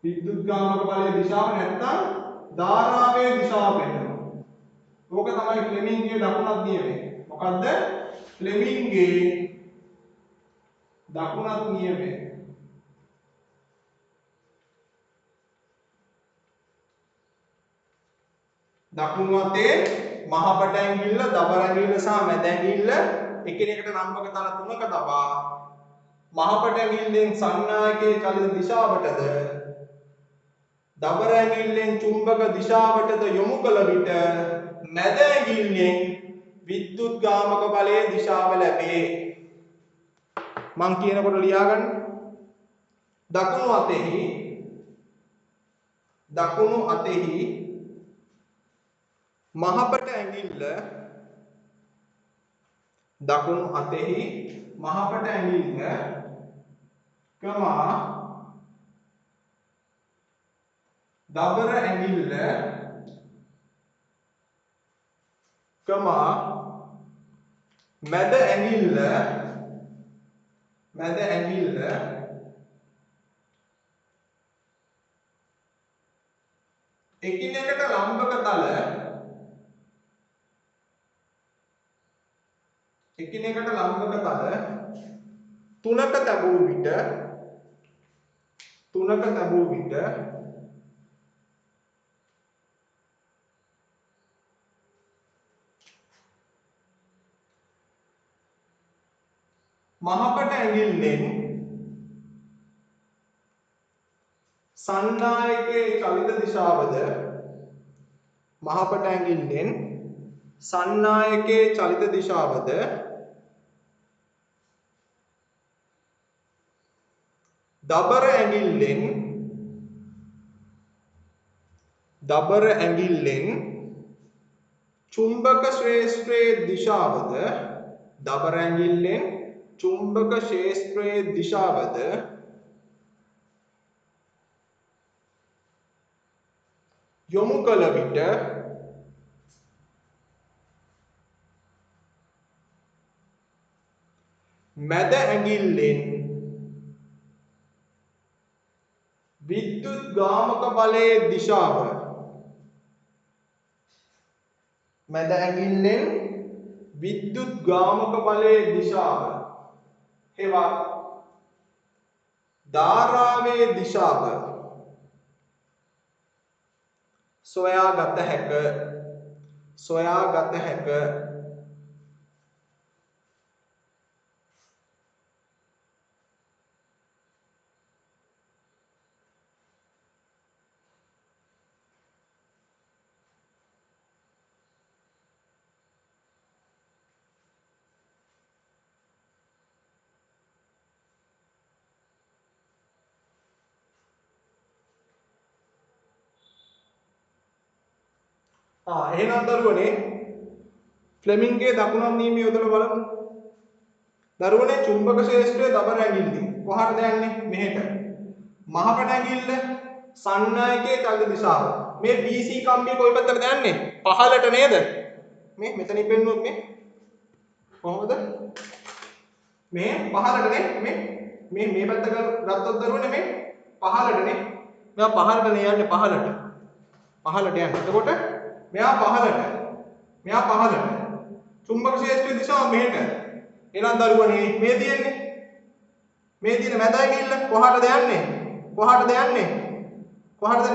A: විද්‍යුත් ගාමක බලයේ දිශාව නැත්නම් ධාරාවේ දිශාව පෙන්නනවා. ඕක තමයි ෆ්ලෙමින්ගේ දකුණත් නියමය. මොකද්ද? ෆ්ලෙමින්ගේ දකුණත් නියමය. දකුණු අතේ මහපට ඇඟිල්ල, දබර ඇඟිල්ල සහ මැද ඇඟිල්ල එකිනෙකට නම්බක තල තුනක තබා මහපට ඇඟිල්ලෙන් සන්නායකයේ චලිත දිශාවටද දබර ඇඟිල්ලෙන් චුම්බක දිශාවටද යොමු කළ විට මැද ඇඟිල්ලෙන් විද්‍යුත් ගාමක බලයේ දිශාව ලැබේ. මං කියනකොට ලියා ගන්න. දකුණු අතෙහි මහපට ඇඟිල්ල දකුණු අතෙහි මහපට ඇඟිල්ල කමා දබර ඇඟිල්ල කමා මැද ඇඟිල්ල එකිනෙකට ලම්බක තල තුනක තබූ විට මහපට ඇඟිල්ලෙන් සන්නායකයේ චලිත දිශාවද දබර ඇඟිල්ලෙන් චුම්බක ශ්‍රේෂ්ඨයේ දිශාවද යොමු කළ විට මැද ඇඟිල්ලෙන් විද්‍යුත් ගාමක බලයේ දිශාව හෙවත් ධාරාවේ දිශාව සොයාගත හැක. එහෙනම් දරුවනේ ෆ්ලෙමින්ගේ දකුණත් නියමය යොදලා බලමු. දරුවනේ චුම්බක ක්ෂේත්‍රයේ දබර ඇඟිල්ල කොහටද යන්නේ? මෙහෙට. මහපට ඇඟිල්ල සන්නායකයේ චලිත දිශාව. මේ BC කම්බිය කොයි පැත්තටද යන්නේ? පහළට නේද? මේ මෙතනින් පෙන්නුවොත් මේ කොහොමද? මේ පහළට නේ. මේ පැත්ත ගත්තොත් දරුවනේ මේ පහළට නේ. මෙයා පහළට නේ යන්නේ පහළට යන්නේ. එතකොට මෙයා පහළට. චුම්බක ක්ෂේත්‍රයේ දිශාව මෙහෙට. එහෙනම් දරුවනේ මේ තියෙන මැද ඇඟිල්ල කොහාටද යන්නේ?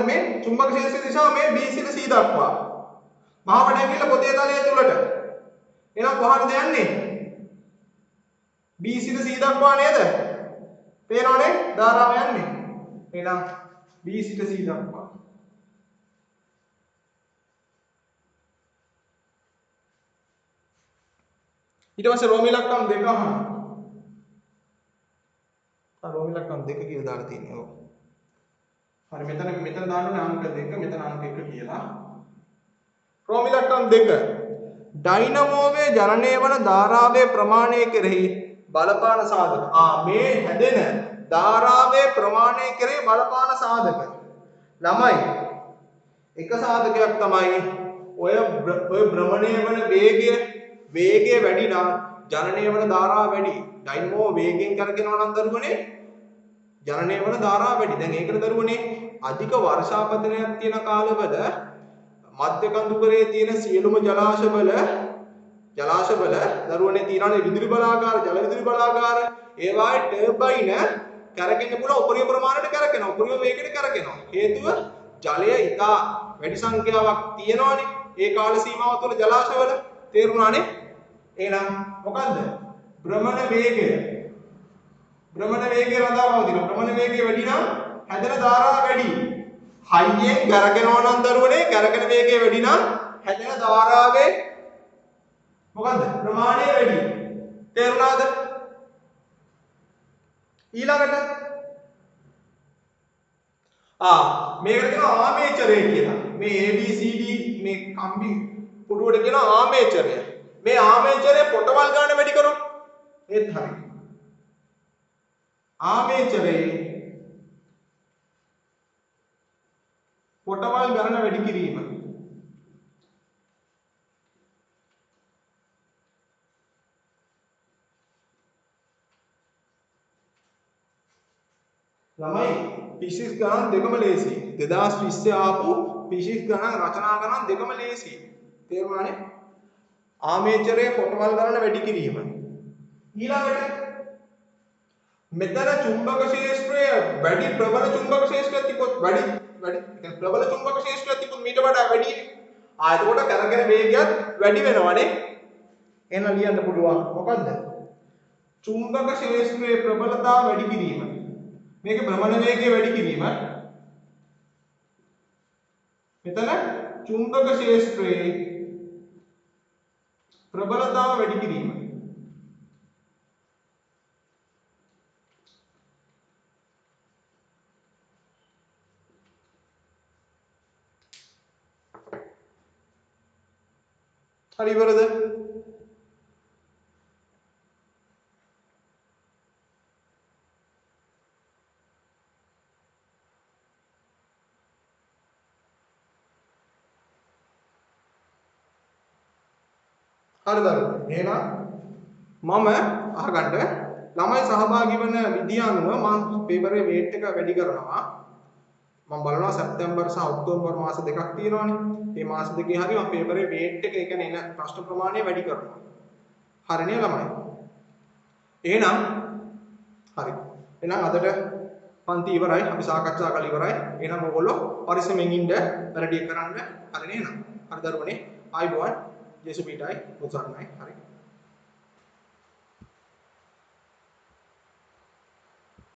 A: මේ චුම්බක ක්ෂේත්‍රයේ දිශාව මේ B සිට C දක්වා. මහපට ඇඟිල්ල පොතේ තලයේ තුලට. එහෙනම් කොහාටද යන්නේ? B සිට C දක්වා නේද? පේනවනේ ධාරාව යන්නේ. එහෙනම් B සිට C දක්වා. ඊට පස්සේ රෝම ඉලක්කම් දෙක අහනවා. රෝම ඉලක්කම් දෙක කියලා දාලා තියෙනවා. ඔව්. හරි මෙතන දාන්න ඕනේ අංක 2 මෙතන අංක 1 කියලා. රෝම ඉලක්කම් 2. ඩයිනමෝවේ ජනනය වන ධාරාවේ ප්‍රමාණය කෙරෙහි බලපාන සාධක. මේ හැදෙන ධාරාවේ ප්‍රමාණය කෙරේ බලපාන සාධක. ළමයි එක සාධකයක් තමයි ඔය භ්‍රමණය වන වේගය වැඩි නම් ජනනය වන ධාරාව වැඩි. ඩයිනමෝ වේගයෙන් කරකිනවා නම් දරුවනේ ජනනය වන ධාරාව වැඩි. දැන් ඒකට දරුවනේ අධික වර්ෂාපතනයක් තියෙන කාලවල මධ්‍ය කඳුකරයේ තියෙන සියලුම ජලාශවල දරුවනේ තියෙනනේ විදුලි බලාගාර, ජල විදුලි බලාගාර, ඒවායේ ටර්බයින කරකින්න පුළුවන් උපරිම ප්‍රමාණයට කරකිනවා. උපරිම වේගයට කරකිනවා. හේතුව ජලය ඉතා වැඩි සංඛ්‍යාවක් තියෙනවානේ. ඒ කාල සීමාව තුළ ජලාශවල තේරුණානේ. එහෙනම් මොකද්ද? භ්‍රමණ වේගය රඳා පවතින. භ්‍රමණ වේගය වැඩි නම් හැදෙන ධාරාව වැඩි. හයියෙන් කරකිනවා නම් දරුවනේ කරකින වේගය වැඩි නම් හැදෙන ධාරාවේ මොකද්ද? ප්‍රමාණය වැඩි. තේරුණාද? ඊළඟට මේකට කියනවා ආමේචරය කියලා. මේ ABCD මේ කම්බි පුඩුවට කියනවා ආමේචරය. මේ ආමේචරය පොටවල් ගන්න වැඩි කරොත් ඒත් හරි. ආමේචරයේ පොටවල් ගණන වැඩි කිරීම. ළමයි පිසික්ස් ගණන් දෙකම ලේසි. 2020 ආපු පිසික්ස් ගණන් රචනා ගණන් දෙකම ලේසි. තේරුණානේ? ආමේචරයේ පොටවල් ගණන වැඩි කිරීම. ඊළඟට මෙතන චුම්බක ක්ෂේත්‍රය වැඩි ප්‍රබල චුම්බක ක්ෂේත්‍රයක් තිබොත් වැඩි ප්‍රබල චුම්බක ක්ෂේත්‍රයක් තිබොත් මීට වඩා වැඩි. එතකොට කරගෙන වේගයත් වැඩි වෙනවනේ. එහෙනම් ලියන්න පුළුවන් මොකද්ද? චුම්බක ක්ෂේත්‍රයේ ප්‍රබලතාව වැඩි කිරීම. මේකේ භ්‍රමණ වේගය වැඩි කිරීම. මෙතන චුම්බක ක්ෂේත්‍රයේ ප්‍රබලතාව වැඩි කිරීම. හරි ඉවරද? හරි දරුවෝ. එහෙනම් මම අහගන්න ළමයි සහභාගී වෙන විදිය අනුව මම පේපරේ වේට් එක වැඩි කරනවා. මම බලනවා සැප්තැම්බර් සහ ඔක්තෝබර් මාස දෙකක් තියෙනවානේ. මේ මාස දෙකේ හරි මම පේපරේ වේට් එක ඒ කියන්නේ එන ප්‍රශ්න ප්‍රමාණය වැඩි කරනවා. හරිනේ ළමයි? එහෙනම් හරි. එහෙනම් අදට පන්ති ඉවරයි. අපි සාකච්ඡා කරලා ඉවරයි. එහෙනම් ඔයගොල්ලෝ පරිස්සමෙන් ඉන්න වැඩි කරන්න. හරිනේ එහෙනම්. හරි දරුවනේ. ආයිබෝවන්. ජේසුපීටයි මුසර්ණයි. හරි.